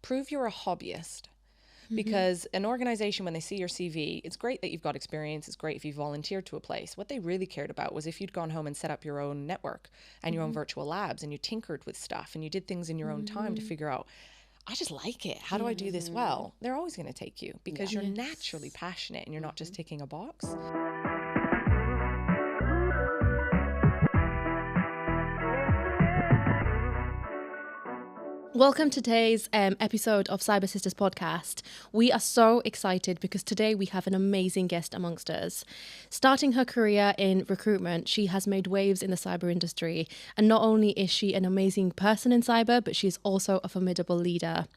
prove you're a hobbyist. Because an organization, when they see your CV, it's great that you've got experience. It's great if you volunteered to a place. What they really cared about was if you'd gone home and set up your own network and your own virtual labs, and you tinkered with stuff and you did things in your own time to figure out, I just like it. How do I do this well? They're always going to take you because you're naturally passionate and you're not just ticking a box. Welcome to today's episode of Cyber Sisters podcast. We are so excited because today we have an amazing guest amongst us. Starting her career in recruitment, she has made waves in the cyber industry. And not only is she an amazing person in cyber, but she's also a formidable leader.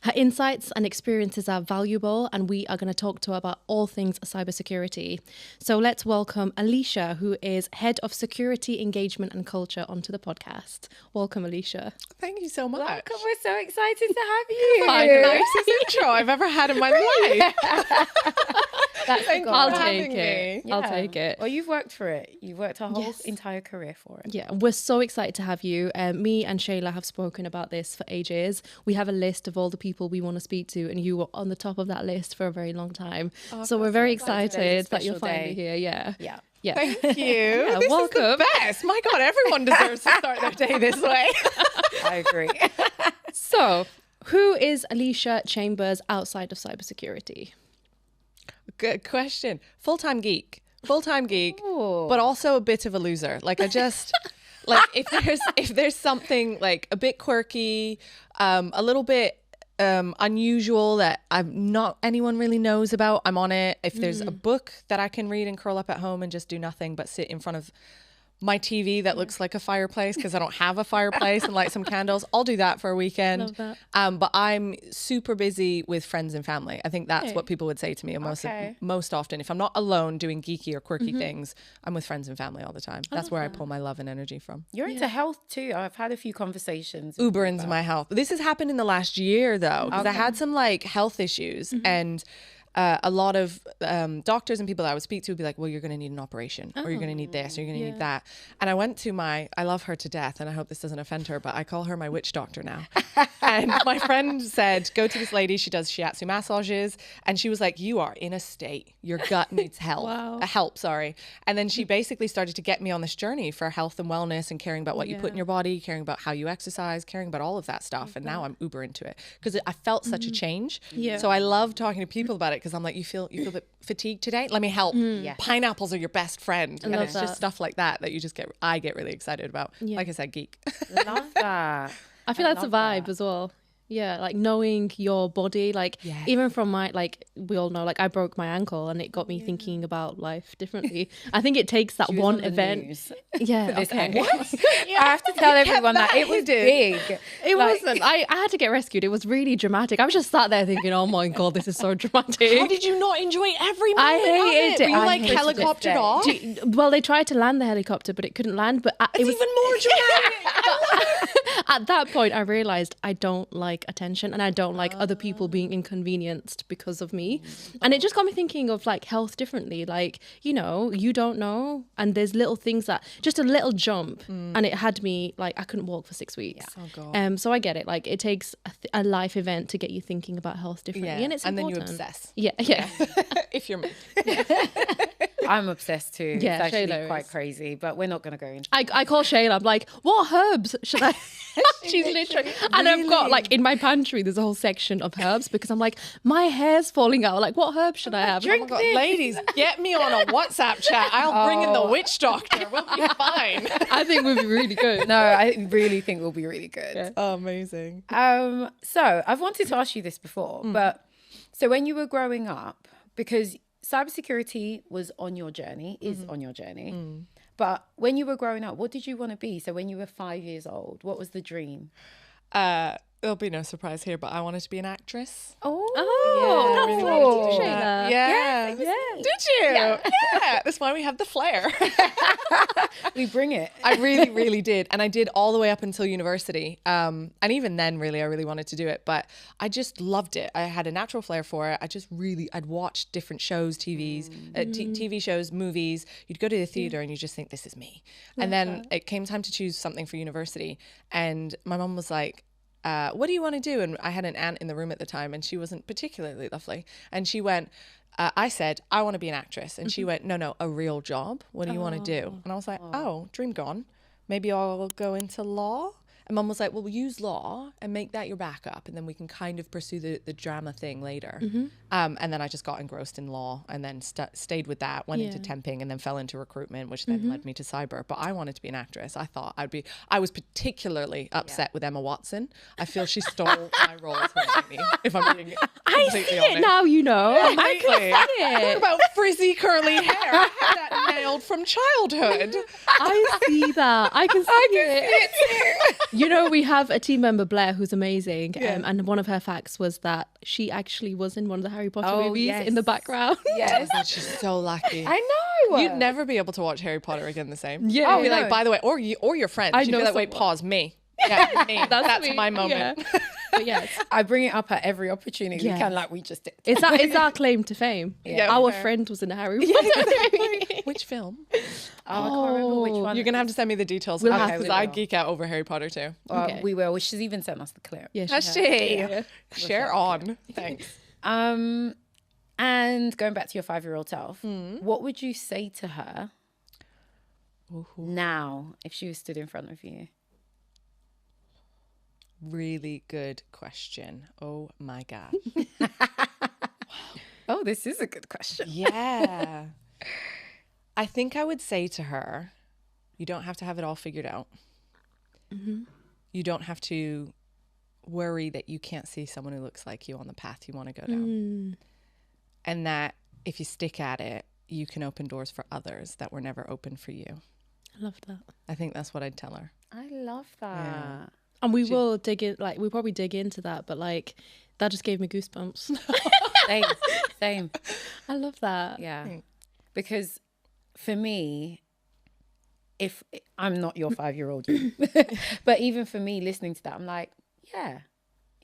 Her insights and experiences are valuable, and we are going to talk to her about all things cybersecurity. So let's welcome Alisha, who is Head of Security Engagement and Culture, onto the podcast. Welcome, Alisha. Thank you so much. Welcome. We're so excited to have you. Nicest intro I've ever had in my life. I'll take it. Yeah. I'll take it. Well, you've worked for it. You've worked a whole entire career for it. Yeah, we're so excited to have you. Me and Shayla have spoken about this for ages. We have a list of all the people we want to speak to, and you were on the top of that list for a very long time. So we're very excited that you're finally here. Yeah. Thank you. Yeah, this welcome. is the best. My God, everyone deserves to start their day this way. I agree. So, who is Alisha Chambers outside of cybersecurity? Good question. Full-time geek, Ooh. but also a bit of a loser. Like I just, like if there's something like a bit quirky, a little bit unusual that not anyone really knows about, I'm on it. If there's a book that I can read and curl up at home and just do nothing but sit in front of my TV that looks like a fireplace because I don't have a fireplace and light some candles, I'll do that for a weekend. Love that. But I'm super busy with friends and family. I think that's what people would say to me most often. If I'm not alone doing geeky or quirky things, I'm with friends and family all the time. That's where I pull my love and energy from. You're into health too. I've had a few conversations. Uber into my health. This has happened in the last year though, because I had some like health issues and a lot of doctors and people that I would speak to would be like, well, you're going to need an operation or you're going to need this or you're going to need that. And I went to I love her to death and I hope this doesn't offend her, but I call her my witch doctor now. And my friend said, go to this lady. She does shiatsu massages. And she was like, you are in a state. Your gut needs help. And then she basically started to get me on this journey for health and wellness and caring about what you put in your body, caring about how you exercise, caring about all of that stuff. And now I'm uber into it because I felt such a change. So I love talking to people about it because I'm like, you feel a bit fatigued today? Let me help. Pineapples are your best friend. And it's just stuff like that you just I get really excited about. Like I said, geek. Love that. I feel that's a vibe as well. Yeah, like knowing your body, like even from we all know, like I broke my ankle and it got me thinking about life differently. I think it takes that one event. Yeah, okay. What? I have to tell everyone that it was big. It wasn't. I had to get rescued. It was really dramatic. I was just sat there thinking, oh my God, this is so dramatic. How did you not enjoy every moment I hated of it? Were you like helicoptered off? Well, they tried to land the helicopter, but it couldn't land. But it was even more dramatic. At that point, I realized I don't like attention and I don't like other people being inconvenienced because of me. And it just got me thinking of like health differently. Like, you don't know. And there's little things that just a little jump and it had me like I couldn't walk for 6 weeks. Oh God. So I get it. Like it takes a life event to get you thinking about health differently. And it's important. Then you obsess. Yeah. If you're me. I'm obsessed too. Yeah, it's actually Shayla quite is. crazy, but we're not going to go into I call Shayla. I'm like, what herbs should I? She's literally, and I've got like in my pantry, there's a whole section of herbs because I'm like, my hair's falling out. Like, what herbs should I have? Drink this. Ladies, get me on a WhatsApp chat. I'll bring in the witch doctor. We'll be fine. I think we'll be really good. No, I really think we'll be really good. Yeah. Oh, amazing. So I've wanted to ask you this before, but so when you were growing up, because cybersecurity was on your journey, is on your journey. But when you were growing up, what did you want to be? So when you were 5 years old, what was the dream? There'll be no surprise here, but I wanted to be an actress. That's really nice. wanted to do Shayla. that. Yeah. Did you? Yeah. That's why we have the flair. We bring it. I really, really did. And I did all the way up until university. And even then, really, I really wanted to do it. But I just loved it. I had a natural flair for it. I'd watch different shows, TV shows, movies. You'd go to the theater and you just think, this is me. And then it came time to choose something for university. And my mom was like, what do you want to do? And I had an aunt in the room at the time, and she wasn't particularly lovely. And she went, I said, I want to be an actress. And she went, no, a real job. What do you want to do? And I was like, oh, dream gone. Maybe I'll go into law. And Mum was like, well, we'll use law and make that your backup, and then we can kind of pursue the drama thing later. And then I just got engrossed in law, and then stayed with that, went into temping, and then fell into recruitment, which then led me to cyber. But I wanted to be an actress. I thought I was particularly upset with Emma Watson. I feel she stole my role from me, if I'm being I see it now, you know. I can see it. What about frizzy curly hair? I had that nailed from childhood. I see that. I can see it. You know, we have a team member, Blair, who's amazing. And one of her facts was that she actually was in one of the Harry Potter movies in the background. Yes. She's so lucky. I know. You'd never be able to watch Harry Potter again the same. Yeah. You'd be like, by the way, or your friends. You'd be like, wait, pause, me. Yeah, me. That's me. my moment. Yeah. But yes, I bring it up at every opportunity we can, like we just did. It's our claim to fame. Yeah, our friend was in a Harry Potter. Which film? I can't remember which one. You're going to have to send me the details. Because I geek out over Harry Potter too. We will. She's even sent us the clip. Yeah, Has she? Yeah. Share on. Thanks. And going back to your 5-year-old self, what would you say to her now if she was stood in front of you? Really good question. Oh my gosh. Oh, this is a good question. Yeah. I think I would say to her, you don't have to have it all figured out. You don't have to worry that you can't see someone who looks like you on the path you want to go down. And that if you stick at it, you can open doors for others that were never open for you. I love that. I think that's what I'd tell her. I love that. Yeah. And we will dig in, like, we'll probably dig into that, but like, that just gave me goosebumps. Same. I love that. Yeah. Because for me, if I'm not your 5-year-old, but even for me listening to that, I'm like,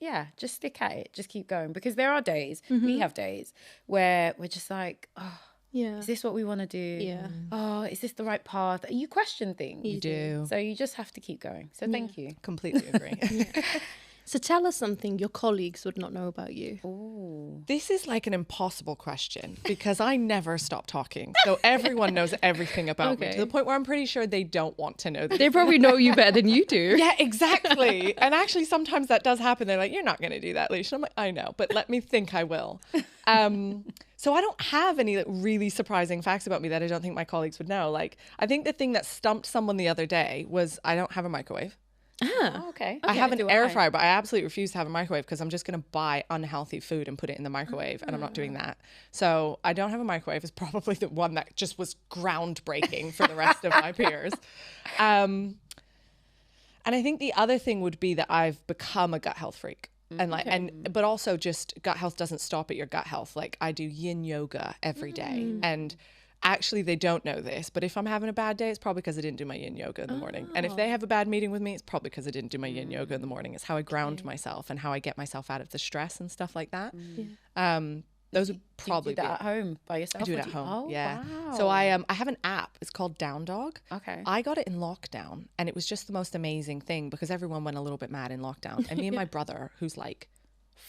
yeah, just stick at it. Just keep going. Because there are days, we have days where we're just like, oh, is this what we want to do? Yeah. Oh, is this the right path? You question things. You do. So you just have to keep going. So thank you. Completely agree. So tell us something your colleagues would not know about you. Ooh. This is like an impossible question because I never stop talking. So everyone knows everything about me to the point where I'm pretty sure they don't want to know. They probably know you better than you do. Yeah, exactly. And actually sometimes that does happen. They're like, you're not going to do that, Alisha. I'm like, I know, but let me think I will. So I don't have any really surprising facts about me that I don't think my colleagues would know. Like, I think the thing that stumped someone the other day was I don't have a microwave. Oh, okay. I have an air fryer, but I absolutely refuse to have a microwave because I'm just going to buy unhealthy food and put it in the microwave, and I'm not doing that. So I don't have a microwave is probably the one that just was groundbreaking for the rest of my peers. And I think the other thing would be that I've become a gut health freak. And but also just gut health doesn't stop at your gut health. Like I do yin yoga every day, and actually they don't know this, but if I'm having a bad day, it's probably because I didn't do my yin yoga in the morning. And if they have a bad meeting with me, it's probably because I didn't do my yin yoga in the morning. It's how I ground myself and how I get myself out of the stress and stuff like that. Those would probably do that at home by yourself? I do it at home. Oh, yeah. wow. So I have an app. It's called Down Dog. Okay. I got it in lockdown, and it was just the most amazing thing because everyone went a little bit mad in lockdown. And me and my brother, who's like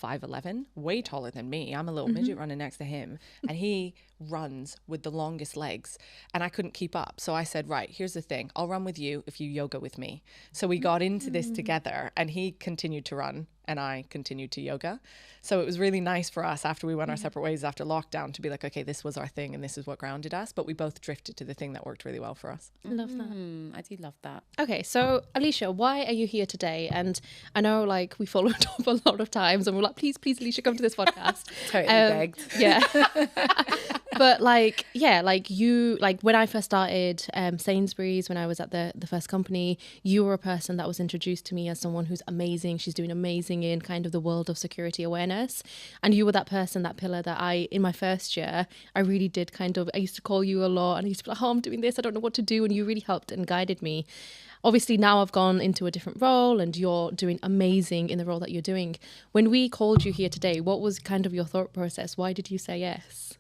5'11", way taller than me. I'm a little midget running next to him, and he runs with the longest legs, and I couldn't keep up. So I said, right, here's the thing. I'll run with you if you yoga with me. So we got into this together, and he continued to run and I continued to yoga. So it was really nice for us after we went our separate ways after lockdown to be like, okay, this was our thing and this is what grounded us. But we both drifted to the thing that worked really well for us. I love that. I do love that. Okay, so Alisha, why are you here today? And I know like we followed up a lot of times and we're like, please, Alisha, come to this podcast. Totally begged. Yeah. But like, yeah, like you, like when I first started Sainsbury's, when I was at the first company, you were a person that was introduced to me as someone who's amazing. She's doing amazing in kind of the world of security awareness. And you were that person, that pillar that in my first year, I really did kind of, I used to call you a lot and I used to be like, oh, I'm doing this, I don't know what to do. And you really helped and guided me. Obviously, now I've gone into a different role and you're doing amazing in the role that you're doing. When we called you here today, what was kind of your thought process? Why did you say yes?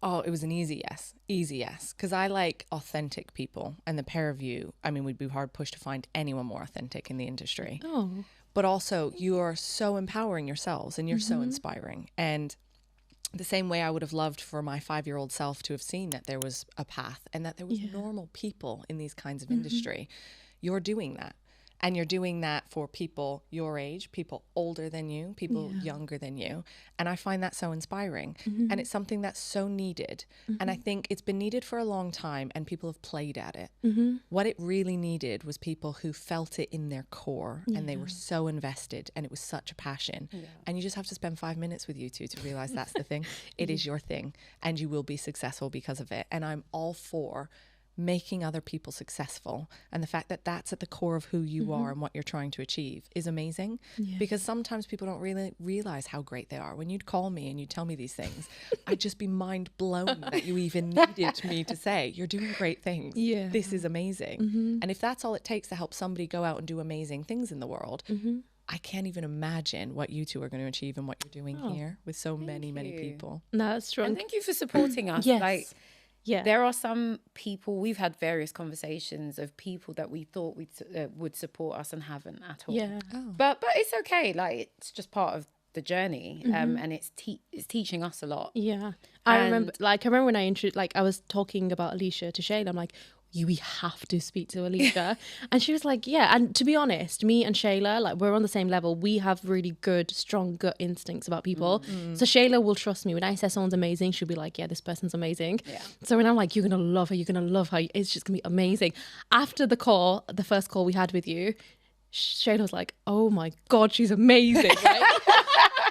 Oh, it was an easy yes. Because I like authentic people, and the pair of you, I mean, we'd be hard pushed to find anyone more authentic in the industry. Oh. but also you are so empowering yourselves and you're so inspiring. And the same way I would have loved for my 5-year-old self to have seen that there was a path and that there was normal people in these kinds of industry. You're doing that. And you're doing that for people your age, people older than you, people younger than you. And I find that so inspiring. And it's something that's so needed. And I think it's been needed for a long time and people have played at it. What it really needed was people who felt it in their core and they were so invested and it was such a passion. And you just have to spend 5 minutes with you two to realize that's the thing. It is your thing and you will be successful because of it. And I'm all for making other people successful, and the fact that that's at the core of who you are and what you're trying to achieve is amazing. Because sometimes people don't really realize how great they are. When you'd call me and you'd tell me these things, I'd just be mind blown that you even needed me to say, you're doing great things. This is amazing. And if that's all it takes to help somebody go out and do amazing things in the world, I can't even imagine what you two are going to achieve and what you're doing here with so many people. No, that's strong. And thank you for supporting us. Like, there are some people, we've had various conversations of people that we thought would support us and haven't at all. But it's okay. Like, it's just part of the journey. And it's teaching us a lot. I remember when I was talking about Alisha to Shayla, I'm like, we have to speak to Alisha. And she was like, yeah. And to be honest, me and Shayla, like, we're on the same level. We have really good, strong gut instincts about people. So Shayla will trust me. When I say someone's amazing, she'll be like, yeah, this person's amazing. So when I'm like, you're going to love her, it's just going to be amazing. After the first call we had with you, Shayla was like, oh my God, she's amazing. Right?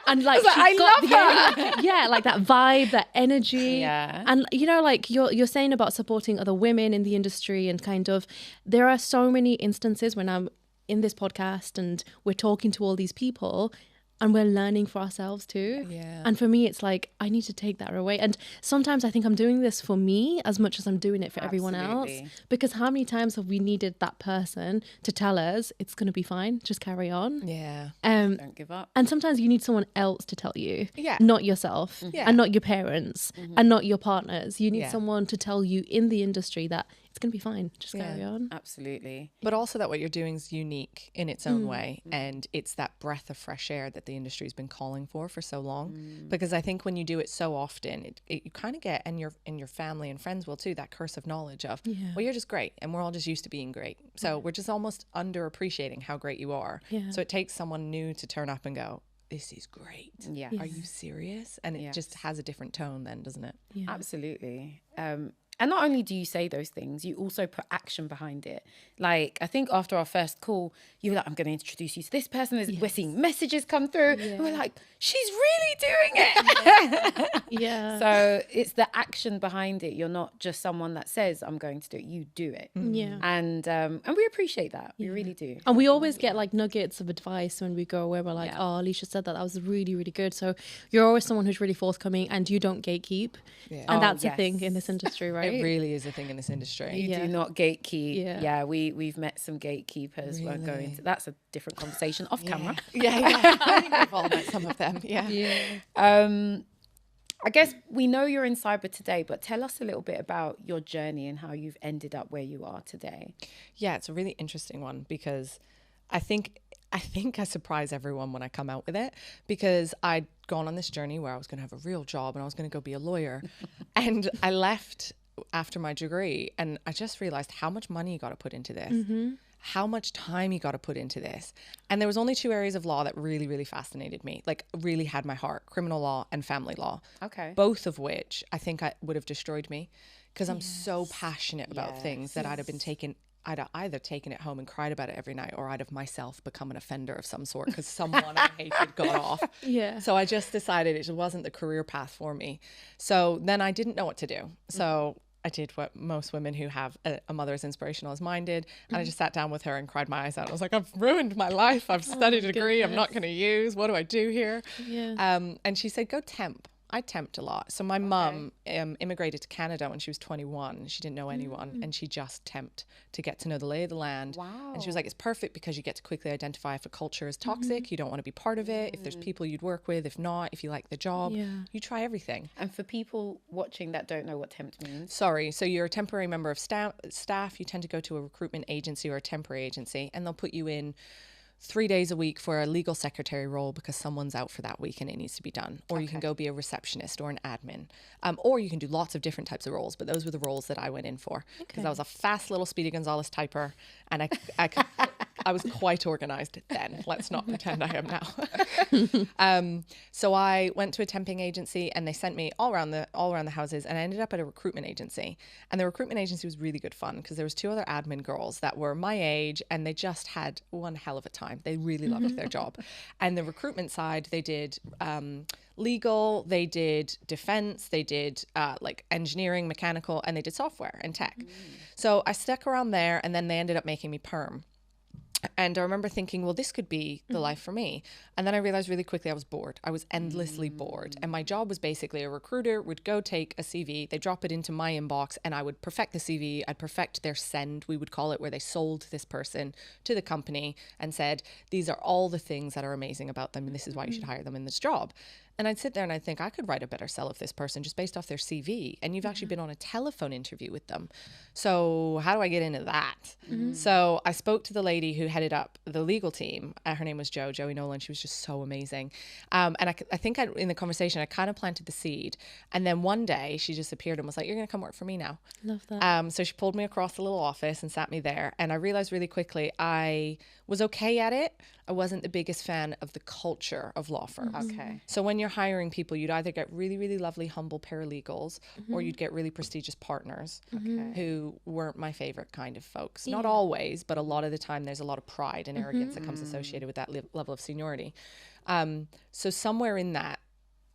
And like, I love her. Yeah, like that vibe, that energy. And you know, like you're saying about supporting other women in the industry, and kind of, there are so many instances when I'm in this podcast and we're talking to all these people and we're learning for ourselves too. And for me, it's like, I need to take that away. And sometimes I think I'm doing this for me as much as I'm doing it for everyone else. Because how many times have we needed that person to tell us it's going to be fine, just carry on? Don't give up. And sometimes you need someone else to tell you, not yourself, and not your parents, and not your partners. You need someone to tell you in the industry that it's going to be fine, just carry on. Absolutely. But also that what you're doing is unique in its own way, and it's that breath of fresh air that the industry has been calling for so long. Because I think when you do it so often, you kind of get, and your family and friends will too, that curse of knowledge of, well, you're just great and we're all just used to being great, so we're just almost underappreciating how great you are. So it takes someone new to turn up and go, this is great. Are you serious? And it just has a different tone then, doesn't it? Absolutely. And not only do you say those things, you also put action behind it. Like, I think after our first call, you were like, I'm going to introduce you to this person. We're seeing messages come through. And we're like, she's really doing it. So it's the action behind it. You're not just someone that says, I'm going to do it. You do it. And we appreciate that. We really do. And we always get like nuggets of advice when we go away. We're like, oh, Alisha said that was really, really good. So you're always someone who's really forthcoming and you don't gatekeep. And that's a thing in this industry, right? It really is a thing in this industry. You do not gatekeep. We've met some gatekeepers. Really? We're going to, that's a different conversation off camera. I think we've all met some of them. I guess we know you're in cyber today, but tell us a little bit about your journey and how you've ended up where you are today. Yeah, it's a really interesting one because I think I surprise everyone when I come out with it, because I'd gone on this journey where I was going to have a real job and I was going to go be a lawyer. And I left after my degree and I just realized how much money you got to put into this, how much time you got to put into this. And there was only 2 areas of law that really, really fascinated me, like really had my heart: criminal law and family law. Both of which I think would have destroyed me, because I'm so passionate about things that I'd have either taken it home and cried about it every night, or I'd have myself become an offender of some sort because someone I hated got off. So I just decided it wasn't the career path for me. So then I didn't know what to do. So I did what most women who have a mother as inspirational as mine did. And I just sat down with her and cried my eyes out. I was like, I've ruined my life. I've studied a degree I'm not going to use. What do I do here? And she said, go temp. I temped a lot. So my mum immigrated to Canada when she was 21. She didn't know anyone, and she just temped to get to know the lay of the land. And she was like, it's perfect because you get to quickly identify if a culture is toxic, you don't want to be part of it, if there's people you'd work with, if not, if you like the job, you try everything. And for people watching that don't know what temp means. Sorry, so you're a temporary member of staff. You tend to go to a recruitment agency or a temporary agency, and they'll put you in 3 days a week for a legal secretary role because someone's out for that week and it needs to be done. Or you can go be a receptionist or an admin. Or you can do lots of different types of roles. But those were the roles that I went in for because I was a fast little Speedy Gonzalez typer. And I was quite organized then. Let's not pretend I am now. So I went to a temping agency and they sent me all around the houses, and I ended up at a recruitment agency. And the recruitment agency was really good fun because there was 2 other admin girls that were my age, and they just had one hell of a time. They really loved their job. And the recruitment side, they did legal, they did defense, they did like engineering, mechanical, and they did software and tech. So I stuck around there, and then they ended up making me perm. And I remember thinking, well, this could be the life for me. And then I realized really quickly I was bored. I was endlessly bored. And my job was basically a recruiter would go take a CV, they drop it into my inbox, and I would perfect the CV. I'd perfect their send, we would call it, where they sold this person to the company and said, these are all the things that are amazing about them, and this is why you should hire them in this job. And I'd sit there and I'd think, I could write a better sell of this person just based off their CV. And you've actually been on a telephone interview with them. So how do I get into that? So I spoke to the lady who headed up the legal team. Her name was Joey Nolan. She was just so amazing. And I think in the conversation, I kind of planted the seed. And then one day she just appeared and was like, you're going to come work for me now. Love that. So she pulled me across the little office and sat me there. And I realized really quickly I was okay at it. I wasn't the biggest fan of the culture of law firms. Okay. So when you're hiring people, you'd either get really, really lovely, humble paralegals, or you'd get really prestigious partners who weren't my favorite kind of folks. Not always, but a lot of the time there's a lot of pride and arrogance that comes associated with that level of seniority. So somewhere in that,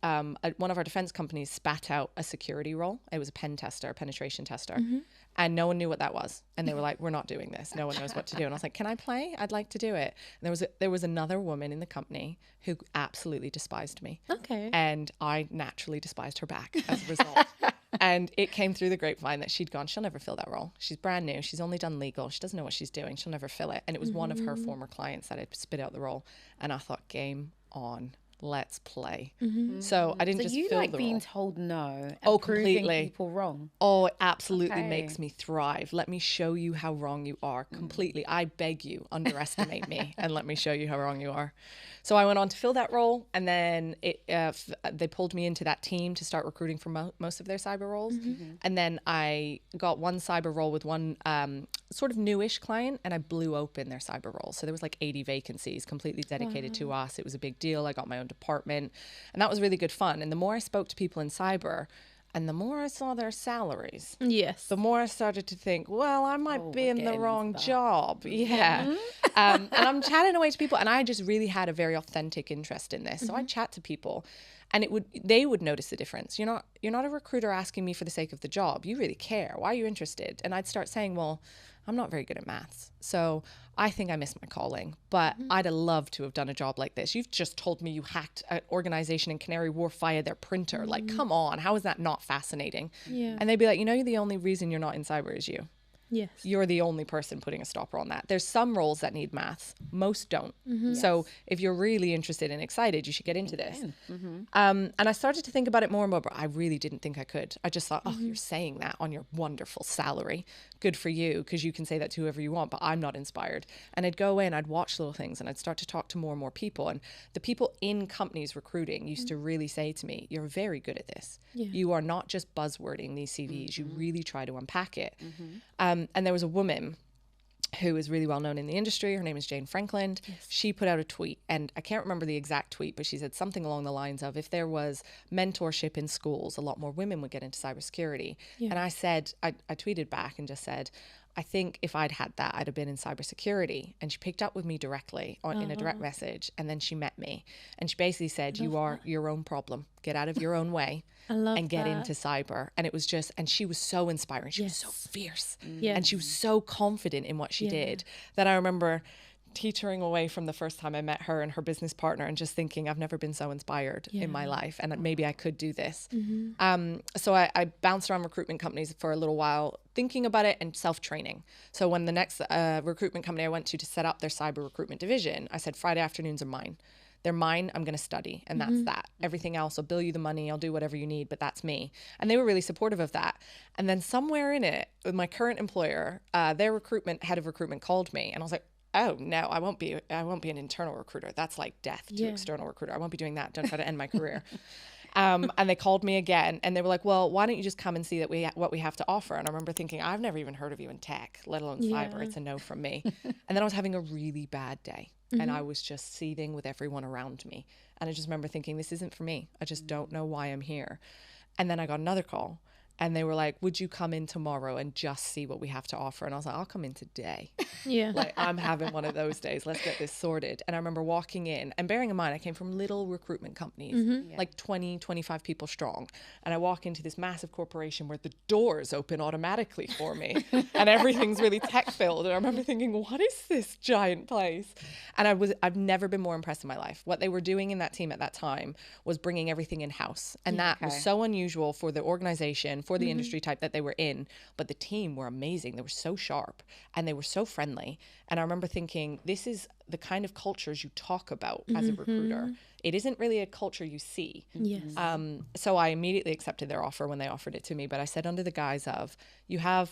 one of our defense companies spat out a security role. It was a penetration tester. And no one knew what that was. And they were like, we're not doing this. No one knows what to do. And I was like, can I play? I'd like to do it. And there was another woman in the company who absolutely despised me. Okay. And I naturally despised her back as a result. And it came through the grapevine that she'd gone, she'll never fill that role. She's brand new. She's only done legal. She doesn't know what she's doing. She'll never fill it. And it was one of her former clients that had spit out the role. And I thought, game on. Let's play. So I didn't just you fill like the being role. told no and Completely. proving people wrong. Oh, it absolutely Okay. makes me thrive. Let me show you how wrong you are. Completely. I beg you, underestimate me and let me show you how wrong you are. So I went on to fill that role, and then they pulled me into that team to start recruiting for most of their cyber roles. And then I got one cyber role with one sort of newish client, and I blew open their cyber role. So there was like 80 vacancies completely dedicated to us. It was a big deal. I got my own department, and that was really good fun. And the more I spoke to people in cyber, and the more I saw their salaries, Yes. the more I started to think, well, I might be we're in the getting wrong into that. job. Yeah. And I'm chatting away to people, and I just really had a very authentic interest in this. So I chat to people, and they would notice the difference. You're not a recruiter asking me for the sake of the job. You really care. Why are you interested? And I'd start saying, well, I'm not very good at maths. So I think I missed my calling, but I'd have loved to have done a job like this. You've just told me you hacked an organization in Canary Wharf via their printer. Like, come on, how is that not fascinating? Yeah. And they'd be like, the only reason you're not in cyber is you. Yes. You're the only person putting a stopper on that. There's some roles that need maths. Most don't. So if you're really interested and excited, you should get into this. And I started to think about it more and more, but I really didn't think I could. I just thought, oh, you're saying that on your wonderful salary. Good for you, because you can say that to whoever you want, but I'm not inspired. And I'd go in, I'd watch little things, and I'd start to talk to more and more people. And the people in companies recruiting used to really say to me, you're very good at this. You are not just buzzwording these CVs. You really try to unpack it. And there was a woman who is really well known in the industry. Her name is Jane Franklin. She put out a tweet, and I can't remember the exact tweet, but she said something along the lines of, if there was mentorship in schools, a lot more women would get into cybersecurity. And I said, I tweeted back and just said, I think if I'd had that, I'd have been in cybersecurity. And she picked up with me directly in a direct message. And then she met me, and she basically said, you are your own problem. Get out of your own way. And get into cyber. And it was just, and she was so inspiring. She was so fierce. And she was so confident in what she did that I remember teetering away from the first time I met her and her business partner and just thinking, I've never been so inspired in my life, and maybe I could do this. So I bounced around recruitment companies for a little while thinking about it and self-training. So when the next recruitment company I went to set up their cyber recruitment division, I said, Friday afternoons are mine. They're mine. I'm going to study. And that's that. Everything else, I'll bill you the money. I'll do whatever you need, but that's me. And they were really supportive of that. And then somewhere in it, with my current employer, their head of recruitment called me, and I was like, oh no, I won't be an internal recruiter. That's like death to external recruiter. I won't be doing that. Don't try to end my career. And they called me again and they were like, well, why don't you just come and see that what we have to offer? And I remember thinking, I've never even heard of you in tech, let alone cyber. It's a no from me. And then I was having a really bad day and I was just seething with everyone around me. And I just remember thinking, this isn't for me. I just don't know why I'm here. And then I got another call. And they were like, would you come in tomorrow and just see what we have to offer? And I was like, I'll come in today. Yeah. Like, I'm having one of those days. Let's get this sorted. And I remember walking in, and bearing in mind, I came from little recruitment companies, like 20, 25 people strong. And I walk into this massive corporation where the doors open automatically for me and everything's really tech filled. And I remember thinking, what is this giant place? And I've never been more impressed in my life. What they were doing in that team at that time was bringing everything in-house. And that was so unusual for the organization, for the industry type that they were in, but the team were amazing. They were so sharp and they were so friendly. And I remember thinking, this is the kind of cultures you talk about as a recruiter. It isn't really a culture you see. Yes. So I immediately accepted their offer when they offered it to me, but I said under the guise of, you have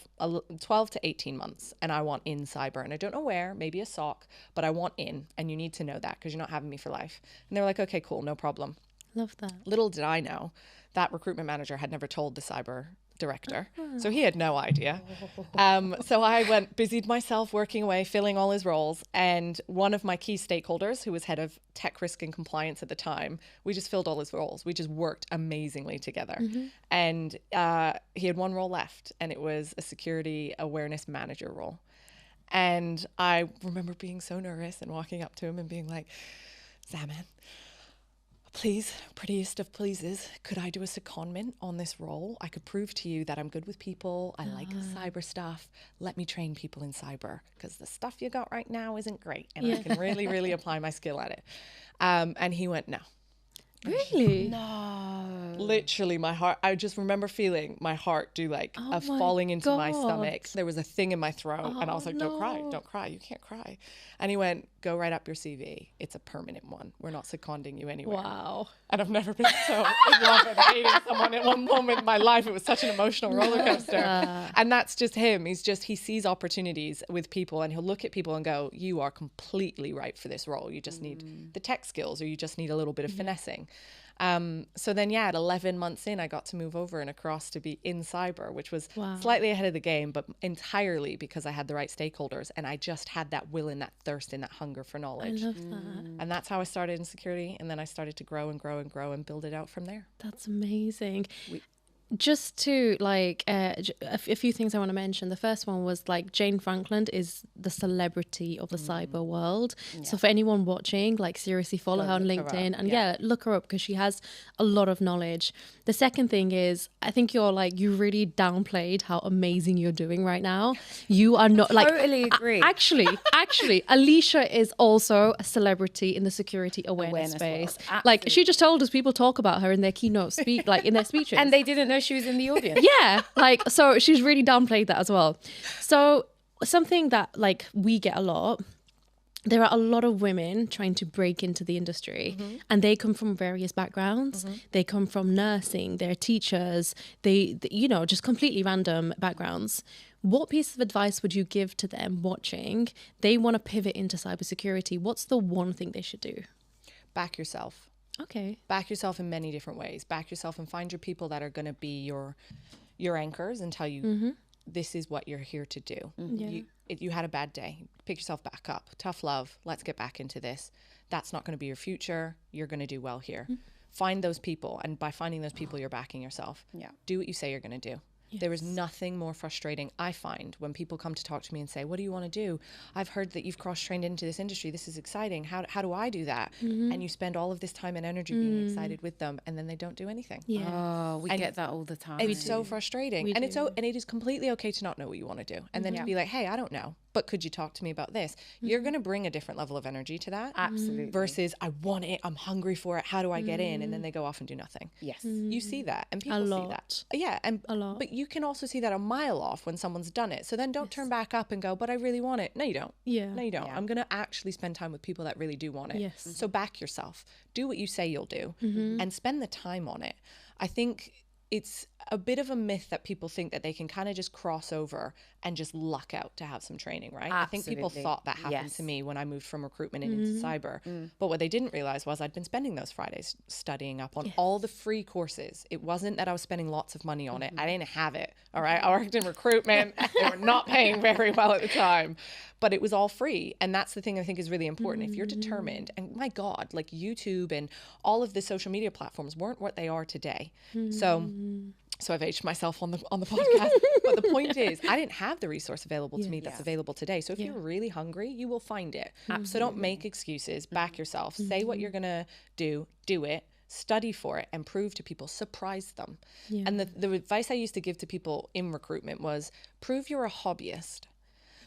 12 to 18 months and I want in cyber. And I don't know where, maybe a SOC, but I want in, and you need to know that because you're not having me for life. And they were like, okay, cool, no problem. Love that. Little did I know that recruitment manager had never told the cyber director. So he had no idea. So I busied myself working away, filling all his roles. And one of my key stakeholders, who was head of tech risk and compliance at the time, we just filled all his roles. We just worked amazingly together. And he had one role left, and it was a security awareness manager role. And I remember being so nervous and walking up to him and being like, Zaman, please, prettiest of pleases, could I do a secondment on this role? I could prove to you that I'm good with people. I like cyber stuff. Let me train people in cyber because the stuff you got right now isn't great. And I can really, really apply my skill at it. And he went, no. Really? No. Literally, my heart, I just remember feeling my heart do like a falling into my stomach. There was a thing in my throat and I was like, don't cry, you can't cry. And he went, go write up your CV. It's a permanent one. We're not seconding you anywhere. Wow. And I've never been so in love and hating someone in one moment in my life. It was such an emotional roller coaster. And that's just him. He sees opportunities with people and he'll look at people and go, you are completely right for this role. You just need the tech skills, or you just need a little bit of finessing. So then, at 11 months in, I got to move over and across to be in cyber, which was slightly ahead of the game, but entirely because I had the right stakeholders and I just had that will and that thirst and that hunger for knowledge. I love that. And that's how I started in security. And then I started to grow and grow and grow and build it out from there. That's amazing. Just to a few things I want to mention. The first one was like Jane Franklin is the celebrity of the cyber world. So for anyone watching, like seriously follow her on LinkedIn and look her up because she has a lot of knowledge. The second thing is, I think you really downplayed how amazing you're doing right now. You are not Totally agree. Actually, Alisha is also a celebrity in the security awareness space. Like she just told us people talk about her in their keynote in their speeches. And they didn't know she was in the audience. Yeah, so she's really downplayed that as well. So something that we get a lot, there are a lot of women trying to break into the industry and they come from various backgrounds. They come from nursing, they're teachers, they just completely random backgrounds. What piece of advice would you give to them watching? They want to pivot into cybersecurity. What's the one thing they should do? Back yourself. Okay. Back yourself in many different ways. Back yourself and find your people that are going to be your anchors and tell you this is what you're here to do. You had a bad day. Pick yourself back up. Tough love. Let's get back into this. That's not going to be your future. You're going to do well here. Find those people. And by finding those people, you're backing yourself. Yeah. Do what you say you're going to do. Yes. There is nothing more frustrating, I find, when people come to talk to me and say, what do you want to do? I've heard that you've cross-trained into this industry. This is exciting. How do I do that? And you spend all of this time and energy being excited with them, and then they don't do anything. Yeah. Oh, we get that all the time. It's so frustrating. And it is completely okay to not know what you want to do. And then to be like, hey, I don't know, but could you talk to me about this? You're going to bring a different level of energy to that. Absolutely. Versus, I want it. I'm hungry for it. How do I get in? And then they go off and do nothing. Yes. You see that. And people see that. Yeah. And a lot. But you can also see that a mile off when someone's done it. So then don't turn back up and go, but I really want it. No, you don't. Yeah. No, you don't. I'm going to actually spend time with people that really do want it. Yes. So back yourself. Do what you say you'll do and spend the time on it. I think it's a bit of a myth that people think that they can kind of just cross over and just luck out to have some training, right? Absolutely. I think people thought that happened to me when I moved from recruitment and into cyber. But what they didn't realize was I'd been spending those Fridays studying up on all the free courses. It wasn't that I was spending lots of money on it. I didn't have it, all right? I worked in recruitment. They were not paying very well at the time, but it was all free. And that's the thing I think is really important. If you're determined, and my God, like YouTube and all of the social media platforms weren't what they are today. So I've aged myself on the podcast. But the point is, I didn't have the resource available to me that's available today. So if you're really hungry, you will find it. So don't make excuses. Back yourself. Say what you're going to do it. Study for it and prove to people, surprise them. And the advice I used to give to people in recruitment was prove you're a hobbyist.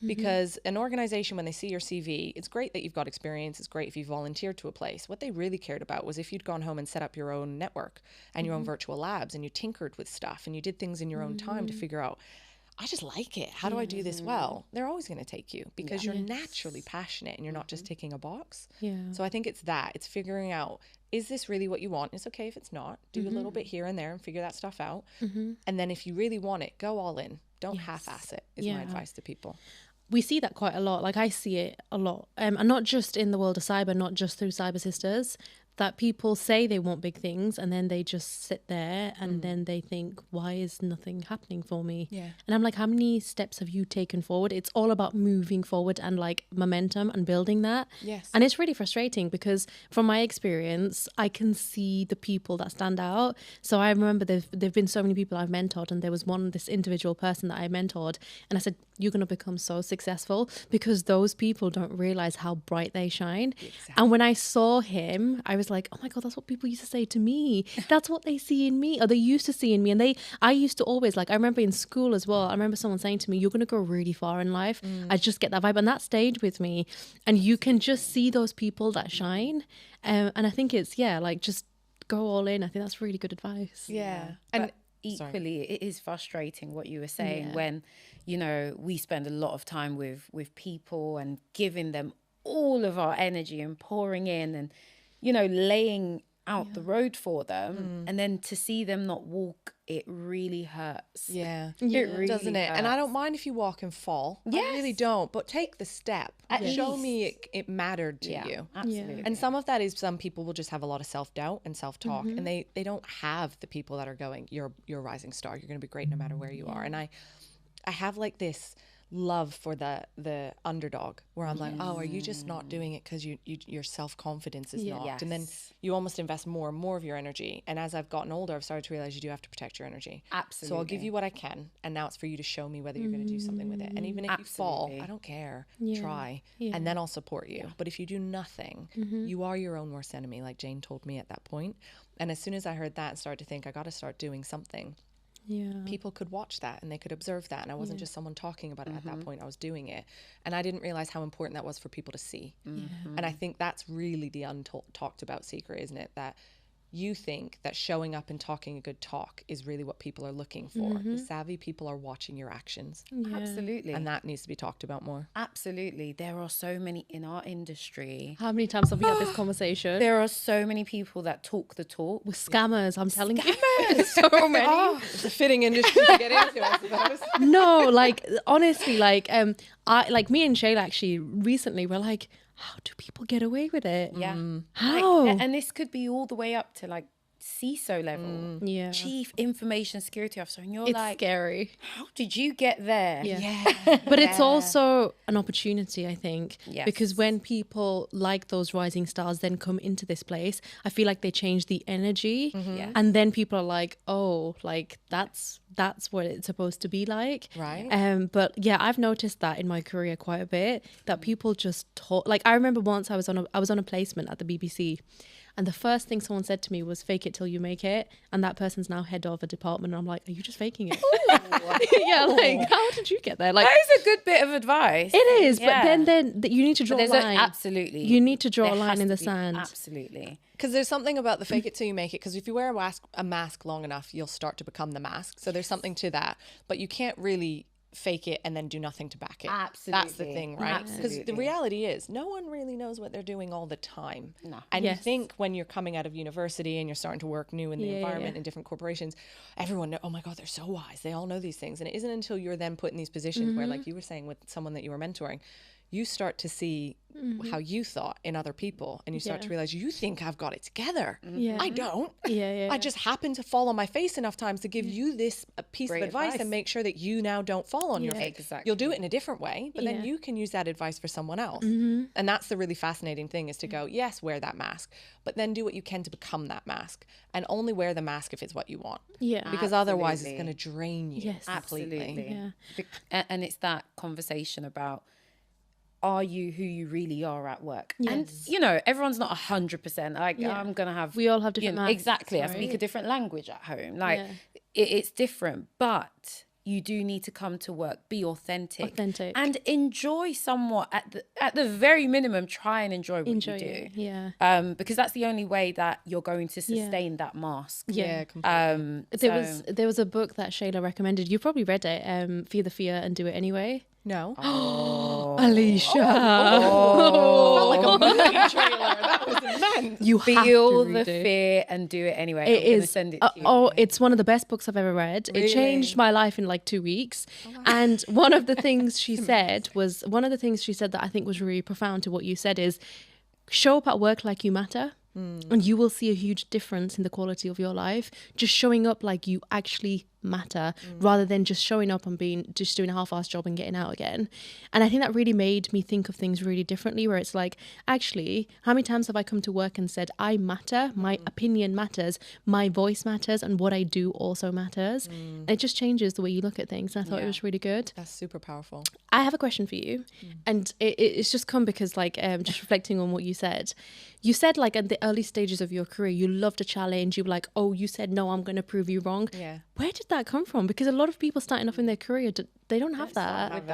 Because an organization, when they see your CV, it's great that you've got experience. It's great if you volunteered to a place. What they really cared about was if you'd gone home and set up your own network and your own virtual labs, and you tinkered with stuff and you did things in your own time to figure out, I just like it. How do I do this well? They're always going to take you because you're naturally passionate and you're not just ticking a box. So I think it's that. It's figuring out, is this really what you want? It's okay if it's not. Do a little bit here and there and figure that stuff out. And then if you really want it, go all in. Don't half-ass it is my advice to people. We see that quite a lot. Like I see it a lot. And not just in the world of cyber, not just through Cyber Sisters, that people say they want big things and then they just sit there and then they think, why is nothing happening for me? And I'm like, how many steps have you taken forward? It's all about moving forward and like momentum and building that. And it's really frustrating because from my experience, I can see the people that stand out. So I remember there've been so many people I've mentored, and there was this individual person that I mentored, and I said, you're going to become so successful because those people don't realize how bright they shine. And when I saw him, I was like, oh my God, that's what people used to say to me. That's what they see in me, or they used to see in me. And I used to always, like, I remember in school as well, I remember someone saying to me, you're going to go really far in life. I just get that vibe. And that stayed with me. And you can just see those people that shine. And I think it's, like, just go all in. I think that's really good advice. And equally, it is frustrating what you were saying when, you know, we spend a lot of time with people and giving them all of our energy and pouring in and, you know, laying out the road for them, and then to see them not walk, it really hurts. It really doesn't it? hurts. And I don't mind if you walk and fall. I really don't. But take the step. Show me it mattered to you. Absolutely. And some of that is some people will just have a lot of self-doubt and self-talk, and they don't have the people that are going, you're a rising star. You're going to be great no matter where you are. And I have like this love for the underdog where I'm like, oh, are you just not doing it because your self-confidence is knocked? And then you almost invest more and more of your energy. And as I've gotten older, I've started to realize you do have to protect your energy. Absolutely. So I'll give you what I can, and now it's for you to show me whether you're going to do something with it. And even if you fall, I don't care. Try. And then I'll support you. But if you do nothing, you are your own worst enemy, like Jane told me at that point. And as soon as I heard that and started to think, I got to start doing something, people could watch that and they could observe that. And I wasn't just someone talking about it at that point. I was doing it. And I didn't realize how important that was for people to see. And I think that's really the talked about secret, isn't it? That you think that showing up and talking a good talk is really what people are looking for. The savvy people are watching your actions. Absolutely. And that needs to be talked about more. Absolutely. There are so many in our industry. How many times have we had this conversation? There are so many people that talk the talk. With scammers, I'm telling you. So many. It's a fitting industry to get into, I suppose. No, like, honestly, like, me and Shayla actually recently were like, how do people get away with it? How? Like, and this could be all the way up to like CISO level, Chief Information Security Officer, and you're It's like, scary. how did you get there? But it's also an opportunity, I think, because when people like those rising stars then come into this place, I feel like they change the energy, and then people are like, oh, like that's what it's supposed to be like, right? But yeah, I've noticed that in my career quite a bit, that people just talk. Like, I remember once I was on a placement at the BBC. And the first thing someone said to me was, fake it till you make it. And that person's now head of a department. And I'm like, are you just faking it? Like, how did you get there? Like, that is a good bit of advice. It is, but then you need to draw a line. Absolutely. You need to draw a line in the sand. Absolutely. Because there's something about the fake it till you make it. Because if you wear a mask long enough, you'll start to become the mask. So there's something to that. But you can't really fake it and then do nothing to back it. Absolutely. That's the thing, right? Because the reality is no one really knows what they're doing all the time. No. And you think when you're coming out of university and you're starting to work new in the environment in different corporations, everyone oh my God, they're so wise. They all know these things. And it isn't until you're then put in these positions where, like you were saying with someone that you were mentoring, you start to see how you thought in other people, and you start to realize you think I've got it together. I don't. I just happen to fall on my face enough times to give you this piece of advice and make sure that you now don't fall on your face. Exactly. You'll do it in a different way, but then you can use that advice for someone else. And that's the really fascinating thing, is to go, yes, wear that mask, but then do what you can to become that mask, and only wear the mask if it's what you want. Because otherwise it's going to drain you completely. And it's that conversation about, are you who you really are at work? And everyone's not 100%. Like I'm gonna have. We all have different masks, exactly. right? I speak a different language at home. Like it's different, but you do need to come to work, be authentic, and enjoy somewhat at the very minimum. Try and enjoy what you do. Because that's the only way that you're going to sustain that mask. Completely. There was a book that Shayla recommended. You probably read it. Fear the Fear and Do It Anyway. No. Alisha. Felt like a movie trailer. That was immense. You feel have to the fear and do it anyway. It I'm gonna is. send it to you. It's one of the best books I've ever read. It changed my life in like 2 weeks. And one of the things she said that I think was really profound to what you said is, show up at work like you matter. And you will see a huge difference in the quality of your life, just showing up like you actually matter, rather than just showing up and just doing a half-assed job and getting out again. And I think that really made me think of things really differently, where it's like, actually, how many times have I come to work and said, I matter, my opinion matters, my voice matters, and what I do also matters. And it just changes the way you look at things. And I thought it was really good. That's super powerful. I have a question for you. And it's just come because, like, just reflecting on what you said. You said, like, at the early stages of your career, you loved a challenge. You were like, oh, you said, no, I'm going to prove you wrong. Yeah. Where did that come from? Because a lot of people starting off in their career, they don't have that.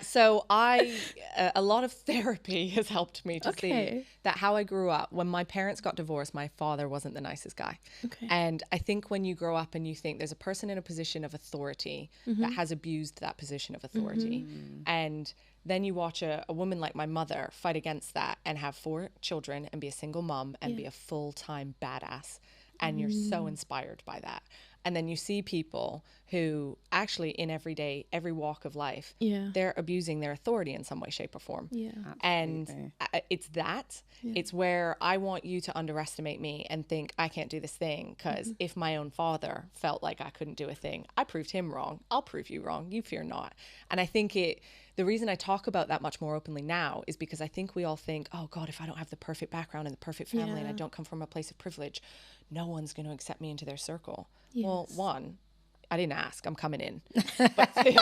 So a lot of therapy has helped me to see that how I grew up. When my parents got divorced, my father wasn't the nicest guy. And I think when you grow up and you think there's a person in a position of authority that has abused that position of authority, and then you watch a woman like my mother fight against that and have 4 children and be a single mom and be a full-time badass. And you're so inspired by that. And then you see people who actually in every walk of life, they're abusing their authority in some way, shape or form. And it's that. It's where I want you to underestimate me and think I can't do this thing, because if my own father felt like I couldn't do a thing, I proved him wrong. I'll prove you wrong. You fear not. And I think the reason I talk about that much more openly now is because I think we all think, oh God, if I don't have the perfect background and the perfect family and I don't come from a place of privilege, no one's going to accept me into their circle. Well, one, I didn't ask, I'm coming in. But 2,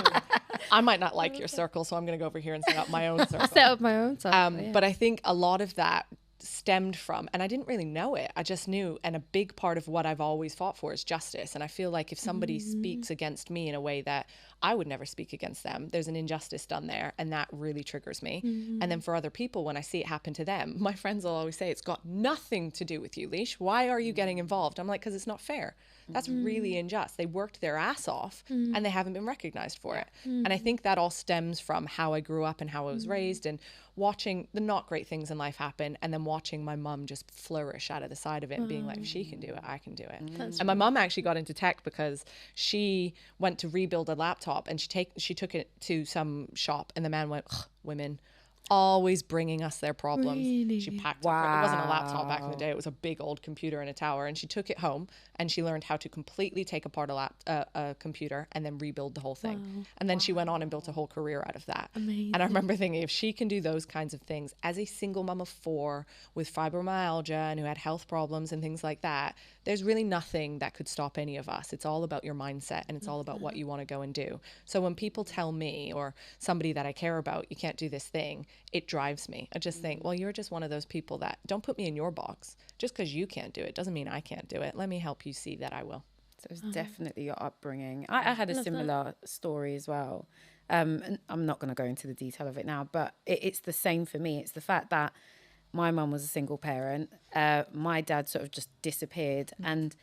I might not like your circle, so I'm going to go over here and set up my own circle. Set up my own circle. But I think a lot of that stemmed from, and I didn't really know it, I just knew, and a big part of what I've always fought for is justice. And I feel like if somebody speaks against me in a way that I would never speak against them, there's an injustice done there, and that really triggers me. And then for other people, when I see it happen to them, my friends will always say, it's got nothing to do with you, Leash. Why are you getting involved? I'm like, because it's not fair. That's really unjust. They worked their ass off and they haven't been recognized for it. And I think that all stems from how I grew up and how I was raised, and watching the not great things in life happen, and then watching my mum just flourish out of the side of it and being like, if she can do it, I can do it. And my mum actually got into tech because she went to rebuild a laptop, and she took it to some shop, and the man went, women always bringing us their problems. Really? She packed it. It wasn't a laptop back in the day. It was a big old computer in a tower, and she took it home and she learned how to completely take apart a computer and then rebuild the whole thing. And then she went on and built a whole career out of that. Amazing. And I remember thinking, if she can do those kinds of things as a single mom of 4 with fibromyalgia and who had health problems and things like that, there's really nothing that could stop any of us. It's all about your mindset, and it's all about what you want to go and do. So when people tell me, or somebody that I care about, you can't do this thing, it drives me. I just think, well, you're just one of those people that don't put me in your box. Just because you can't do it doesn't mean I can't do it. Let me help you see that I will. So it's definitely your upbringing. I had a similar story as well. And I'm not going to go into the detail of it now, but it's the same for me. It's the fact that my mum was a single parent. My dad sort of just disappeared. And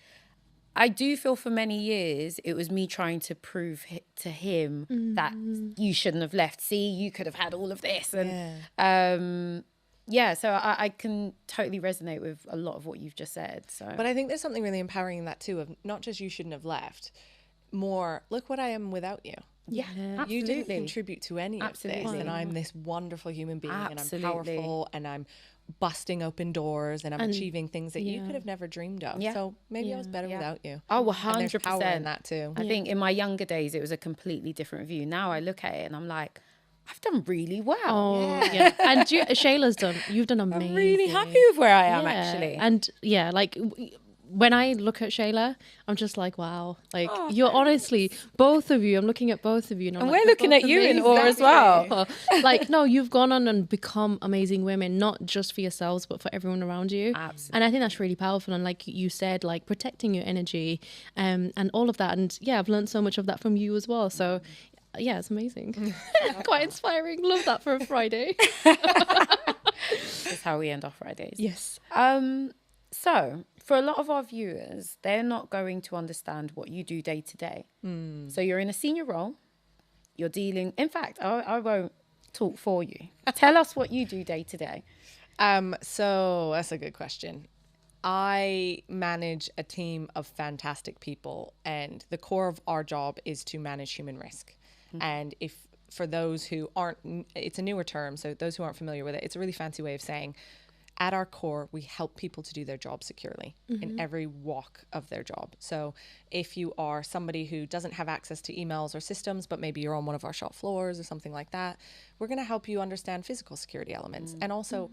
I do feel for many years it was me trying to prove to him that you shouldn't have left. See, you could have had all of this. And so I can totally resonate with a lot of what you've just said. So, but I think there's something really empowering in that too, of not just you shouldn't have left, more look what I am without you. Yeah, absolutely. You didn't contribute to any of this, and I'm this wonderful human being, and I'm powerful, and I'm busting open doors, and I'm achieving things that you could have never dreamed of. So maybe I was better without you. Oh, 100%. And there's power in that too. I think in my younger days it was a completely different view. Now I look at it and I'm like, I've done really well. Oh, yeah. And you've done amazing. I'm really happy with where I am, actually. And like when I look at Shayla, I'm just like, wow. Like, you're honestly, both of you, I'm looking at both of you. And we're looking at you in awe as well. Like, no, you've gone on and become amazing women, not just for yourselves, but for everyone around you. Absolutely. And I think that's really powerful. And like you said, like protecting your energy and all of that. And yeah, I've learned so much of that from you as well. So yeah, it's amazing. Quite inspiring. Love that for a Friday. That's how we end our Fridays. Yes. So for a lot of our viewers, they're not going to understand what you do day to day. So you're in a senior role. You're dealing. In fact, I won't talk for you. Tell us what you do day to day. So that's a good question. I manage a team of fantastic people, and the core of our job is to manage human risk. And for those who aren't, it's a newer term, so those who aren't familiar with it, it's a really fancy way of saying, at our core, we help people to do their job securely in every walk of their job. So if you are somebody who doesn't have access to emails or systems, but maybe you're on one of our shop floors or something like that, we're going to help you understand physical security elements and also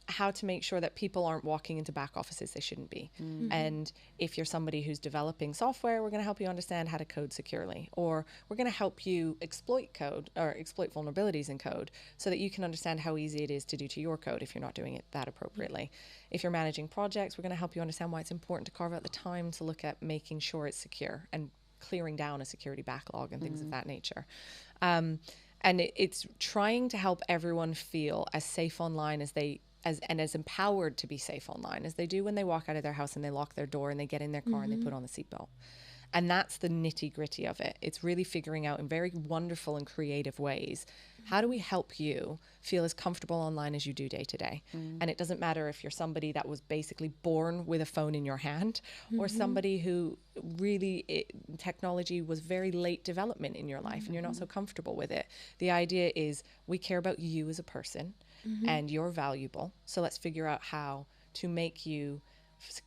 how to make sure that people aren't walking into back offices they shouldn't be. And if you're somebody who's developing software, we're going to help you understand how to code securely, or we're going to help you exploit code or exploit vulnerabilities in code so that you can understand how easy it is to do to your code if you're not doing it that appropriately. If you're managing projects, we're going to help you understand why it's important to carve out the time to look at making sure it's secure and clearing down a security backlog and things of that nature. And it's trying to help everyone feel as safe online as as empowered to be safe online as they do when they walk out of their house and they lock their door and they get in their car and they put on the seatbelt. And that's the nitty gritty of it. It's really figuring out in very wonderful and creative ways, how do we help you feel as comfortable online as you do day to day? And it doesn't matter if you're somebody that was basically born with a phone in your hand or somebody who really technology was very late development in your life and you're not so comfortable with it. The idea is we care about you as a person and you're valuable. So let's figure out how to make you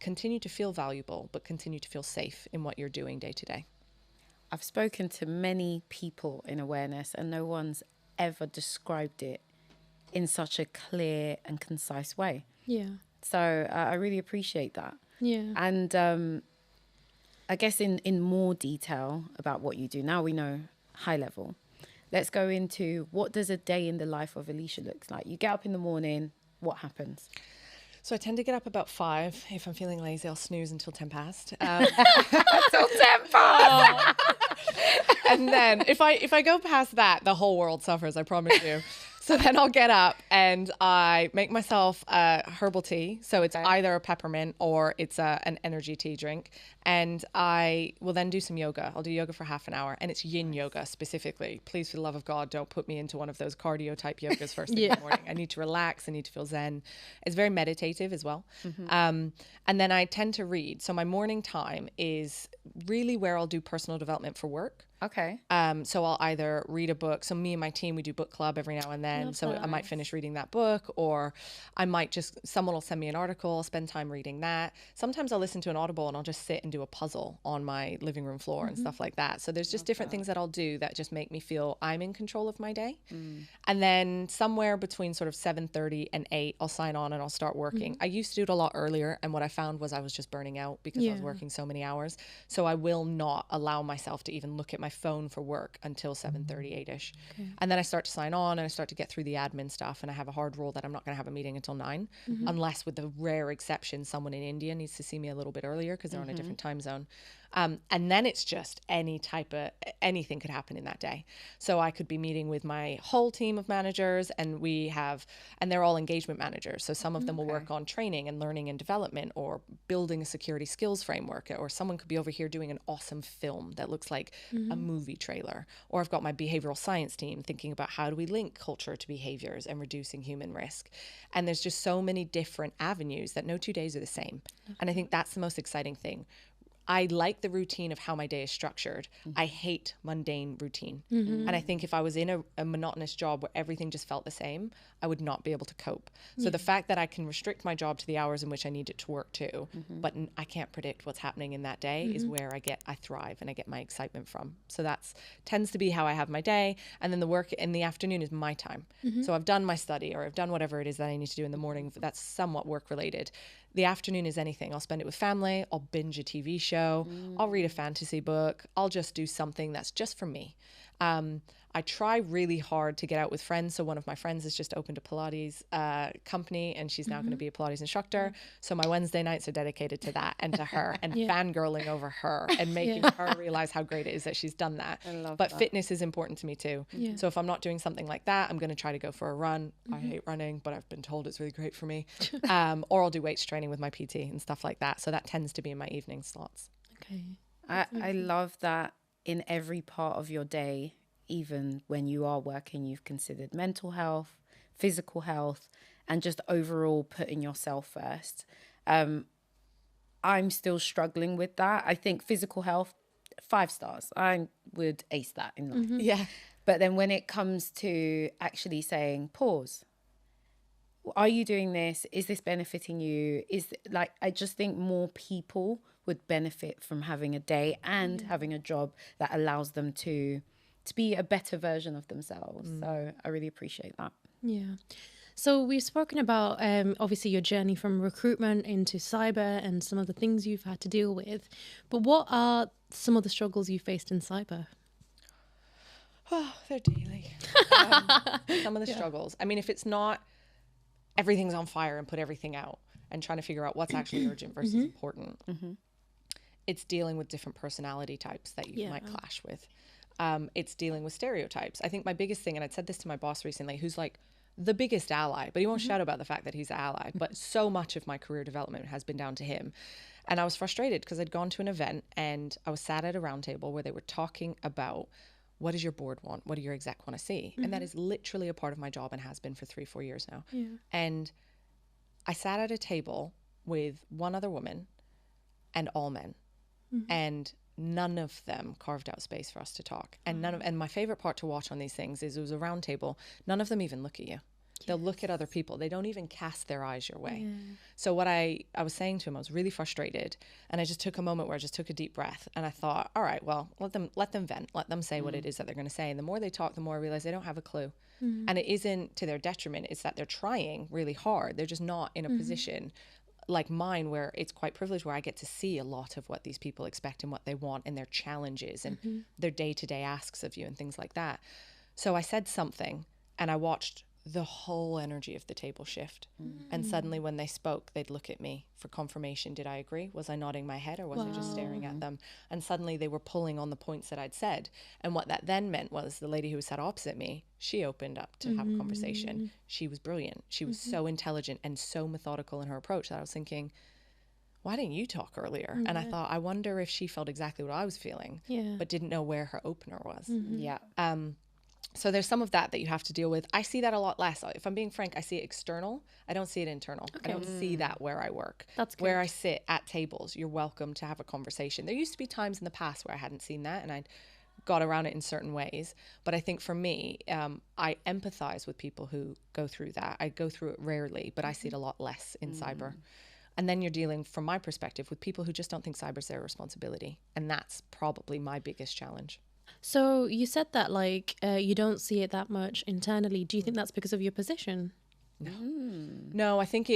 continue to feel valuable, but continue to feel safe in what you're doing day to day. I've spoken to many people in awareness and no one's ever described it in such a clear and concise way. Yeah. So I really appreciate that. Yeah. And I guess in more detail about what you do, now we know high level. Let's go into what does a day in the life of Alisha looks like? You get up in the morning, what happens? So I tend to get up about 5. If I'm feeling lazy, I'll snooze until 10 past. Till 10 past. And then if I go past that, the whole world suffers, I promise you. So then I'll get up and I make myself a herbal tea. So it's either a peppermint or it's an energy tea drink. And I will then do some yoga. I'll do yoga for half an hour. And it's yin yoga specifically. Please, for the love of God, don't put me into one of those cardio type yogas first thing in the morning. I need to relax. I need to feel zen. It's very meditative as well. And then I tend to read. So my morning time is really where I'll do personal development for work. Okay. So I'll either read a book. So me and my team, we do book club every now and then. I might finish reading that book, or I might someone will send me an article, I'll spend time reading that. Sometimes I'll listen to an Audible and I'll just sit and do a puzzle on my living room floor and stuff like that. So there's just different things that I'll do that just make me feel I'm in control of my day. And then somewhere between sort of 7:30 and 8, I'll sign on and I'll start working. I used to do it a lot earlier. And what I found was I was just burning out because I was working so many hours. So I will not allow myself to even look at my phone for work until 7:30, 8ish. And then I start to sign on and I start to get through the admin stuff. And I have a hard rule that I'm not going to have a meeting until 9, unless with the rare exception, someone in India needs to see me a little bit earlier because they're on a different time zone. And then it's just anything could happen in that day. So I could be meeting with my whole team of managers, and they're all engagement managers. So some of them will work on training and learning and development, or building a security skills framework, or someone could be over here doing an awesome film that looks like a movie trailer. Or I've got my behavioral science team thinking about how do we link culture to behaviors and reducing human risk. And there's just so many different avenues that no 2 days are the same. And I think that's the most exciting thing. I like the routine of how my day is structured. I hate mundane routine. And I think if I was in a monotonous job where everything just felt the same, I would not be able to cope. So the fact that I can restrict my job to the hours in which I need it to work too, but I can't predict what's happening in that day, is where I thrive and I get my excitement from. So that's tends to be how I have my day. And then the work in the afternoon is my time. So I've done my study, or I've done whatever it is that I need to do in the morning that's somewhat work related. The afternoon is anything. I'll spend it with family. I'll binge a TV show. I'll read a fantasy book. I'll just do something that's just for me. I try really hard to get out with friends. So one of my friends has just opened a Pilates company, and she's now going to be a Pilates instructor. So my Wednesday nights are dedicated to that and to her, and fangirling over her and making her realize how great it is that she's done that. But fitness is important to me too. So if I'm not doing something like that, I'm going to try to go for a run. I hate running, but I've been told it's really great for me. Or I'll do weights training with my PT and stuff like that. So that tends to be in my evening slots. Okay. I love that in every part of your day, even when you are working, you've considered mental health, physical health, and just overall putting yourself first. I'm still struggling with that. I think physical health, 5 stars. I would ace that in life. Yeah. But then when it comes to actually saying, pause, are you doing this? Is this benefiting you? I just think more people would benefit from having a day and having a job that allows them to be a better version of themselves. So I really appreciate that. Yeah. So we've spoken about obviously your journey from recruitment into cyber and some of the things you've had to deal with. But what are some of the struggles you faced in cyber? Oh, they're daily. Some of the struggles. I mean, if it's not everything's on fire and put everything out and trying to figure out what's actually urgent versus important, it's dealing with different personality types that you might clash with. It's dealing with stereotypes. I think my biggest thing, and I'd said this to my boss recently, who's like the biggest ally, but he won't shout about the fact that he's an ally. But so much of my career development has been down to him. And I was frustrated because I'd gone to an event and I was sat at a round table where they were talking about, what does your board want? What do your exec want to see? And that is literally a part of my job and has been for 3-4 years now. Yeah. And I sat at a table with one other woman and all men. And none of them carved out space for us to talk. And and my favorite part to watch on these things is it was a round table. None of them even look at you. They'll look at other people. They don't even cast their eyes your way. So what I was saying to him, I was really frustrated, and I just took a moment where I just took a deep breath, and I thought, all right, well, let them vent, let them say what it is that they're going to say. And the more they talk, the more I realize they don't have a clue. And it isn't to their detriment. It's that they're trying really hard. They're just not in a position like mine where it's quite privileged, where I get to see a lot of what these people expect and what they want and their challenges and their day-to-day asks of you and things like that. So I said something and I watched the whole energy of the table shift. And suddenly when they spoke, they'd look at me for confirmation. Did I agree? Was I nodding my head, or was I just staring at them? And suddenly they were pulling on the points that I'd said. And what that then meant was the lady who was sat opposite me, she opened up to have a conversation. She was brilliant. She was so intelligent and so methodical in her approach that I was thinking, why didn't you talk earlier? And I thought, I wonder if she felt exactly what I was feeling, but didn't know where her opener was. So there's some of that you have to deal with. I see that a lot less. If I'm being frank, I see it external. I don't see it internal. I don't see that where I work. That's good. Where I sit at tables, you're welcome to have a conversation. There used to be times in the past where I hadn't seen that and I'd got around it in certain ways. But I think for me, I empathize with people who go through that. I go through it rarely, but I see it a lot less in cyber. And then you're dealing, from my perspective, with people who just don't think cyber's their responsibility. And that's probably my biggest challenge. So you said that you don't see it that much internally. Do you think that's because of your position? No, I think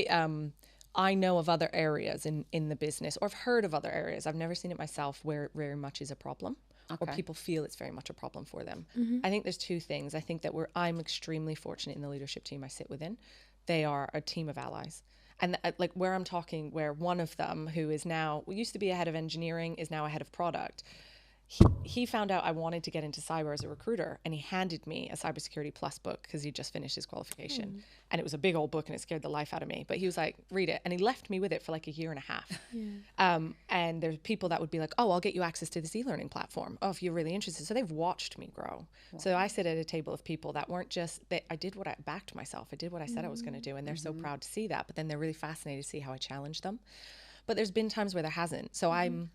I know of other areas in the business, or I've heard of other areas. I've never seen it myself where it very much is a problem, or people feel it's very much a problem for them. I think there's 2 things. I think that I'm extremely fortunate in the leadership team I sit within. They are a team of allies. And like where I'm talking, where one of them who is now, used to be a head of engineering, is now a head of product. He found out I wanted to get into cyber as a recruiter, and he handed me a Cybersecurity Plus book because he just finished his qualification. And it was a big old book and it scared the life out of me. But he was like, read it. And he left me with it for like a year and a half. And there's people that would be like, oh, I'll get you access to this e-learning platform. Oh, if you're really interested. So they've watched me grow. Wow. So I sit at a table of people that weren't just, I did what I backed myself. I did what I said I was going to do. And they're so proud to see that. But then they're really fascinated to see how I challenge them. But there's been times where there hasn't. So I'm...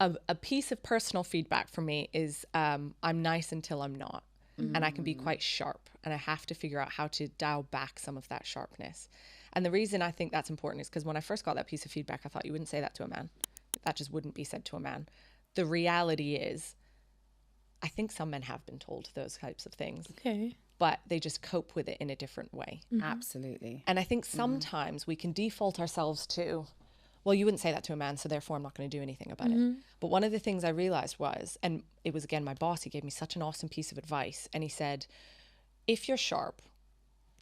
A piece of personal feedback for me is I'm nice until I'm not. And I can be quite sharp, and I have to figure out how to dial back some of that sharpness. And the reason I think that's important is because when I first got that piece of feedback, I thought you wouldn't say that to a man. That just wouldn't be said to a man. The reality is, I think some men have been told those types of things. Okay. But they just cope with it in a different way. Absolutely. And I think sometimes we can default ourselves to, well, you wouldn't say that to a man, so therefore I'm not going to do anything about it. But one of the things I realized was, and it was again my boss, he gave me such an awesome piece of advice. And he said, if you're sharp,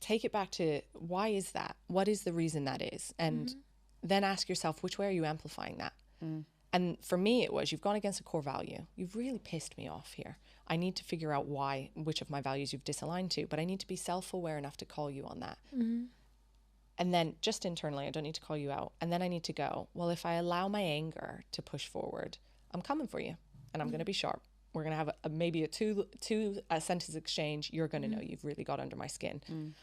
take it back to why is that? What is the reason that is? And then ask yourself, which way are you amplifying that? And for me, it was, you've gone against a core value. You've really pissed me off here. I need to figure out why, which of my values you've disaligned to, but I need to be self-aware enough to call you on that. And then just internally, I don't need to call you out. And then I need to go, well, if I allow my anger to push forward, I'm coming for you and I'm going to be sharp. We're going to have maybe a two sentence exchange. You're going to know you've really got under my skin.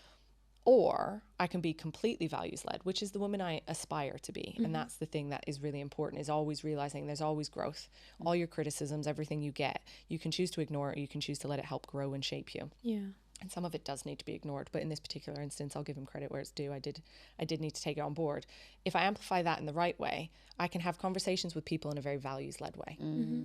Or I can be completely values led, which is the woman I aspire to be. And that's the thing that is really important, is always realizing there's always growth. All your criticisms, everything you get, you can choose to ignore it, or you can choose to let it help grow and shape you. Yeah. And some of it does need to be ignored, but in this particular instance, I'll give him credit where it's due. I did need to take it on board. If I amplify that in the right way, I can have conversations with people in a very values-led way.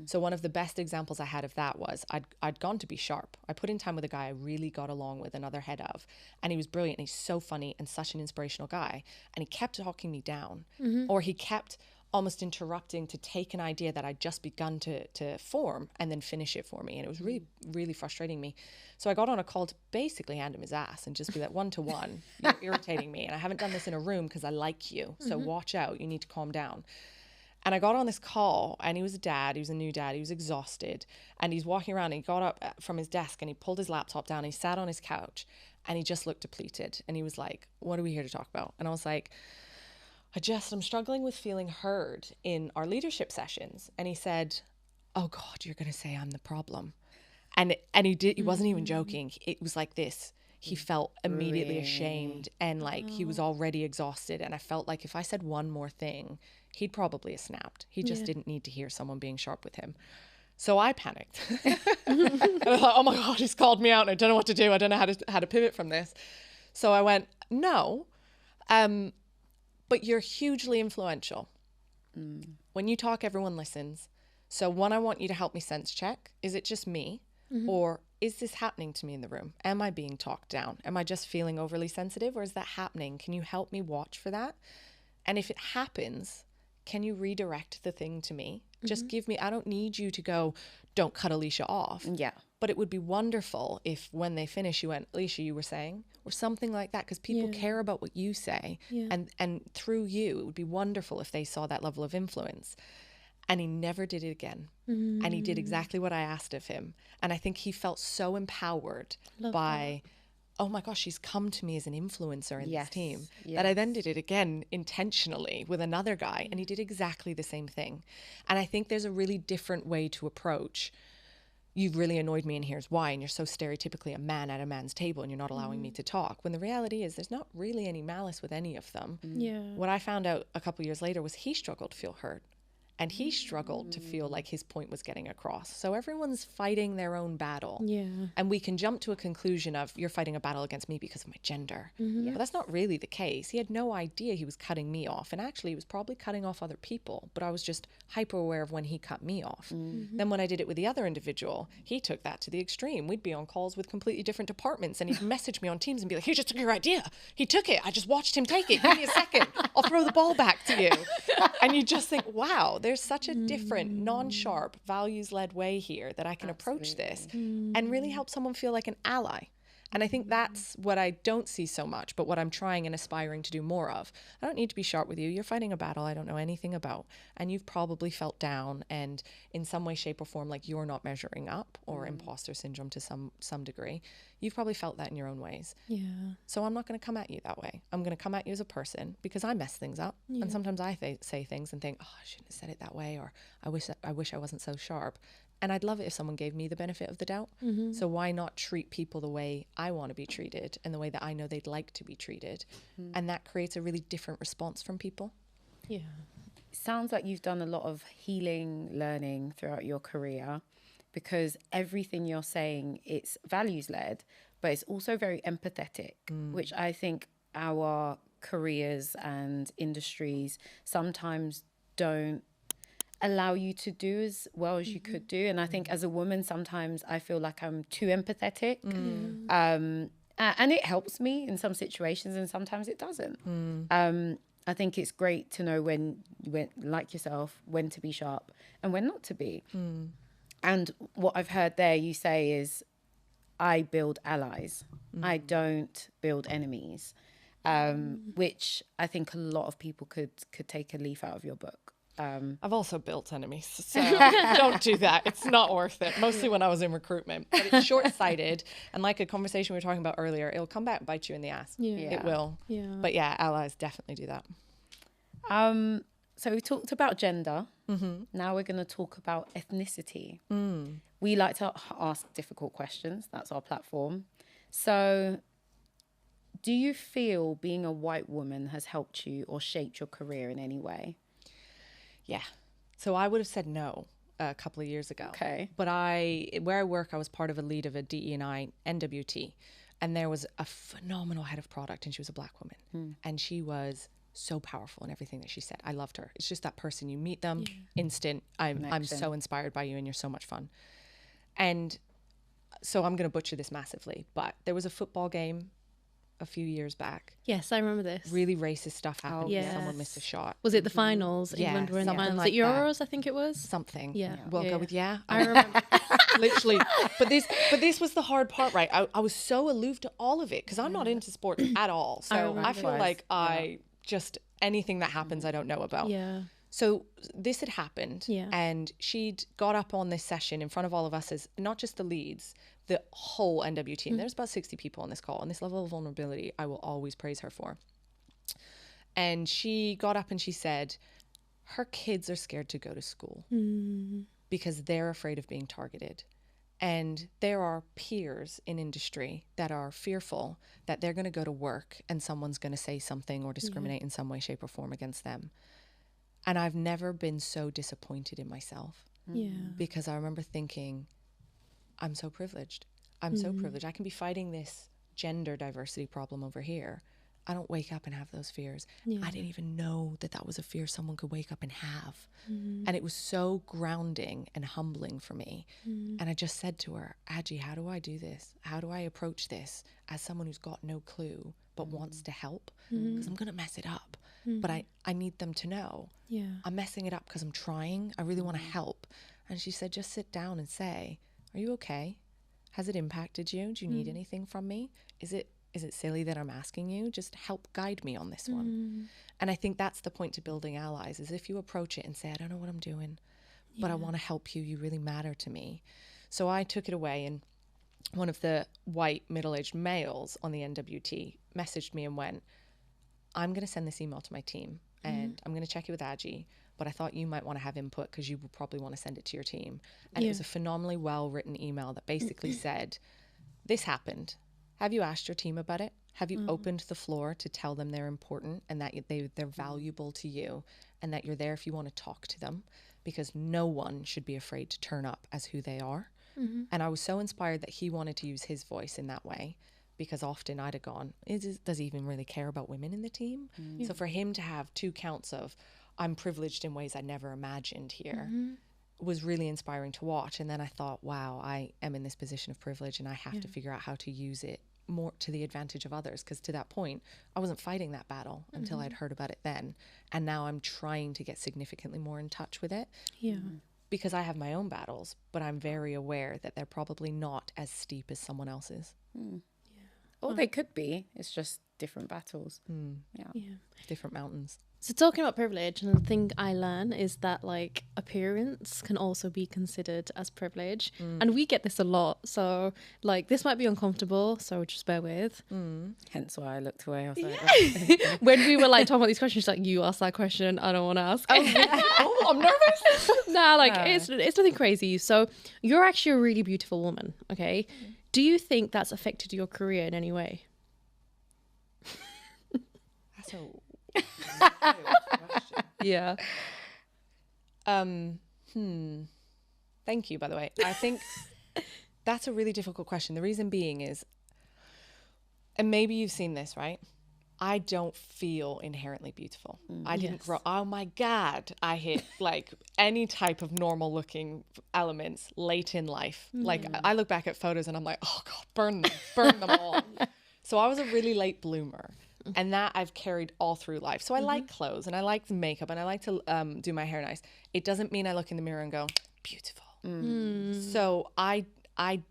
So one of the best examples I had of that was I'd gone to be sharp. I put in time with a guy I really got along with, another head of, and he was brilliant. And he's so funny and such an inspirational guy. And he kept talking me down, or he kept almost interrupting to take an idea that I'd just begun to form and then finish it for me. And it was really, really frustrating me. So I got on a call to basically hand him his ass and just be like, 1-to-1, you're irritating me. And I haven't done this in a room because I like you. So watch out, you need to calm down. And I got on this call, and he was a dad, he was a new dad, he was exhausted. And he's walking around, and he got up from his desk and he pulled his laptop down, and he sat on his couch and he just looked depleted. And he was like, what are we here to talk about? And I was like, I'm struggling with feeling heard in our leadership sessions. And he said, oh God, you're going to say I'm the problem. And he wasn't even joking. It was like this. He felt immediately ashamed, and like he was already exhausted. And I felt like if I said one more thing, he'd probably have snapped. He just didn't need to hear someone being sharp with him. So I panicked. And I thought, oh my God, he's called me out and I don't know what to do. I don't know how to pivot from this. So I went, no, but you're hugely influential. When you talk, everyone listens. So one, I want you to help me sense check. Is it just me? Or is this happening to me in the room? Am I being talked down? Am I just feeling overly sensitive, or is that happening? Can you help me watch for that? And if it happens, can you redirect the thing to me? Just give me, I don't need you to go, don't cut Alisha off. Yeah. But it would be wonderful if when they finish, you went, Alisha, you were saying, or something like that, because people care about what you say. And through you, it would be wonderful if they saw that level of influence. And he never did it again. And he did exactly what I asked of him. And I think he felt so empowered by, oh my gosh, she's come to me as an influencer in this team, that I then did it again intentionally with another guy. And he did exactly the same thing. And I think there's a really different way to approach, you've really annoyed me and here's why, and you're so stereotypically a man at a man's table and you're not allowing me to talk, when the reality is there's not really any malice with any of them. What I found out a couple of years later was he struggled to feel heard. And he struggled to feel like his point was getting across. So everyone's fighting their own battle. And we can jump to a conclusion of, you're fighting a battle against me because of my gender. But that's not really the case. He had no idea he was cutting me off. And actually, he was probably cutting off other people. But I was just hyper aware of when he cut me off. Then when I did it with the other individual, he took that to the extreme. We'd be on calls with completely different departments. And he'd message me on Teams and be like, he just took your idea. He took it. I just watched him take it. Give me a second. I'll throw the ball back to you. And you just think, wow, there's such a different, non-sharp, values-led way here that I can approach this and really help someone feel like an ally. And I think that's what I don't see so much, but what I'm trying and aspiring to do more of. I don't need to be sharp with you. You're fighting a battle I don't know anything about. And you've probably felt down and in some way, shape or form, like you're not measuring up, or imposter syndrome to some degree. You've probably felt that in your own ways. Yeah. So I'm not going to come at you that way. I'm going to come at you as a person, because I mess things up. And sometimes I say things and think, oh, I shouldn't have said it that way, or I wish I wasn't so sharp. And I'd love it if someone gave me the benefit of the doubt. So why not treat people the way I want to be treated and the way that I know they'd like to be treated? And that creates a really different response from people. Yeah. Sounds like you've done a lot of healing, learning throughout your career, because everything you're saying, it's values led, but it's also very empathetic, which I think our careers and industries sometimes don't allow you to do as well as you could do. And I think as a woman, sometimes I feel like I'm too empathetic. And it helps me in some situations, and sometimes it doesn't. I think it's great to know when, like yourself, when to be sharp and when not to be. And what I've heard there you say is, I build allies. I don't build enemies, which I think a lot of people could take a leaf out of your book. I've also built enemies, so don't do that. It's not worth it, mostly when I was in recruitment. But it's short-sighted, and like a conversation we were talking about earlier, it'll come back and bite you in the ass. Yeah. It will. Yeah. But yeah, allies definitely do that. So we talked about gender. Now we're going to talk about ethnicity. We like to ask difficult questions. That's our platform. So do you feel being a white woman has helped you or shaped your career in any way? Yeah. So I would have said no a couple of years ago. Okay. But where I work, I was part of a lead of a DE&I NWT. And there was a phenomenal head of product, and she was a Black woman. And she was so powerful in everything that she said. I loved her. It's just that person, you meet them, instant. I'm so inspired by you, and you're so much fun. And so I'm going to butcher this massively, but there was a football game a few years back. Yes, I remember this. Really racist stuff happened. yes. Someone missed a shot. Was it the finals? Yeah, England were in the something finals. like At Euros, I think it was. Something. Yeah. We'll Yeah. go with yeah. I remember. Literally. But this was the hard part, right? I was so aloof to all of it because I'm not into sports at all. So I feel like I just, anything that happens, I don't know about. Yeah. So this had happened, Yeah. and she'd got up on this session in front of all of us as not just the leads, the whole NW team. There's about 60 people on this call, and this level of vulnerability I will always praise her for. And she got up and she said, her kids are scared to go to school because they're afraid of being targeted. And there are peers in industry that are fearful that they're going to go to work and someone's going to say something or discriminate in some way, shape or form against them. And I've never been so disappointed in myself because I remember thinking, I'm so privileged. I'm so privileged. I can be fighting this gender diversity problem over here. I don't wake up and have those fears. I didn't even know that that was a fear someone could wake up and have. And it was so grounding and humbling for me. And I just said to her, Adji, how do I do this? How do I approach this as someone who's got no clue but wants to help? Because I'm going to mess it up. But I need them to know I'm messing it up because I'm trying. I really want to help. And she said, just sit down and say, are you okay? Has it impacted you? Do you need anything from me? Is it silly that I'm asking you? Just help guide me on this one. And I think that's the point to building allies, is if you approach it and say, I don't know what I'm doing, but I want to help you. You really matter to me. So I took it away, and one of the white middle-aged males on the NWT messaged me and went, I'm going to send this email to my team and I'm going to check it with Adji, but I thought you might want to have input because you will probably want to send it to your team. And it was a phenomenally well-written email that basically said, this happened. Have you asked your team about it? Have you opened the floor to tell them they're important and that they're valuable to you and that you're there if you want to talk to them? Because no one should be afraid to turn up as who they are. And I was so inspired that he wanted to use his voice in that way, because often I'd have gone, does he even really care about women in the team? So for him to have 2 counts of, I'm privileged in ways I never imagined here, was really inspiring to watch. And then I thought, wow, I am in this position of privilege and I have to figure out how to use it more to the advantage of others. Because to that point, I wasn't fighting that battle until I'd heard about it then. And now I'm trying to get significantly more in touch with it. Because I have my own battles, but I'm very aware that they're probably not as steep as someone else's. Or they could be. It's just different battles. Yeah. Different mountains. So talking about privilege, and the thing I learn is that like appearance can also be considered as privilege, and we get this a lot. So like this might be uncomfortable, so just bear with. Hence why I looked away. I was like, When we were like talking about these questions, she's like, "You ask that question, I don't want to ask." Oh, I'm nervous. Nah, like it's nothing crazy. So you're actually a really beautiful woman. Okay, do you think that's affected your career in any way? That's a question. Yeah. Thank you, by the way. I think that's a really difficult question. The reason being is, and maybe you've seen this, right? I don't feel inherently beautiful. I didn't grow. Oh my God. I hit like any type of normal looking elements late in life. Like I look back at photos and I'm like, oh God, burn them all. So I was a really late bloomer. And that I've carried all through life. So I like clothes and I like makeup and I like to do my hair nice. It doesn't mean I look in the mirror and go, beautiful. So I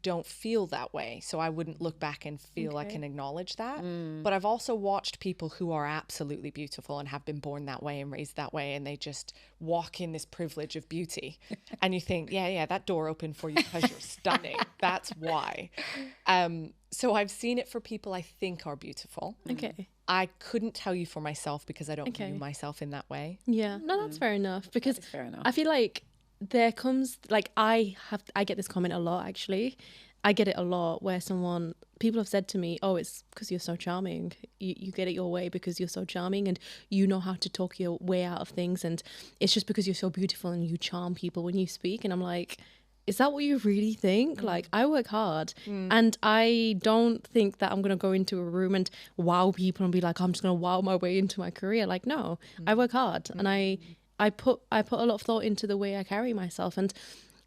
don't feel that way. So I wouldn't look back and feel I can acknowledge that. But I've also watched people who are absolutely beautiful and have been born that way and raised that way. And they just walk in this privilege of beauty. And you think, yeah, that door opened for you because you're stunning. That's why. So I've seen it for people I think are beautiful. Okay. I couldn't tell you for myself because I don't view myself in that way. Yeah. No, that's fair enough. Because fair enough. I feel like there comes like I get this comment a lot actually. I get it a lot where people have said to me, oh, it's because you're so charming. You get it your way because you're so charming and you know how to talk your way out of things. And it's just because you're so beautiful and you charm people when you speak. And I'm like, is that what you really think? Like, I work hard and I don't think that I'm going to go into a room and wow people and be like, I'm just going to wow my way into my career. Like, no, I work hard and I put a lot of thought into the way I carry myself. And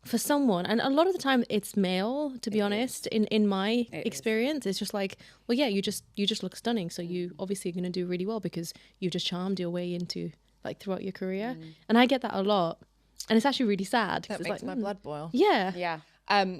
for someone, and a lot of the time it's male, to be honest, in my experience, it's just like, well, yeah, you just look stunning. So you obviously are going to do really well because you've just charmed your way into like throughout your career. And I get that a lot. And it's actually really sad. That makes my blood boil. Yeah. Yeah.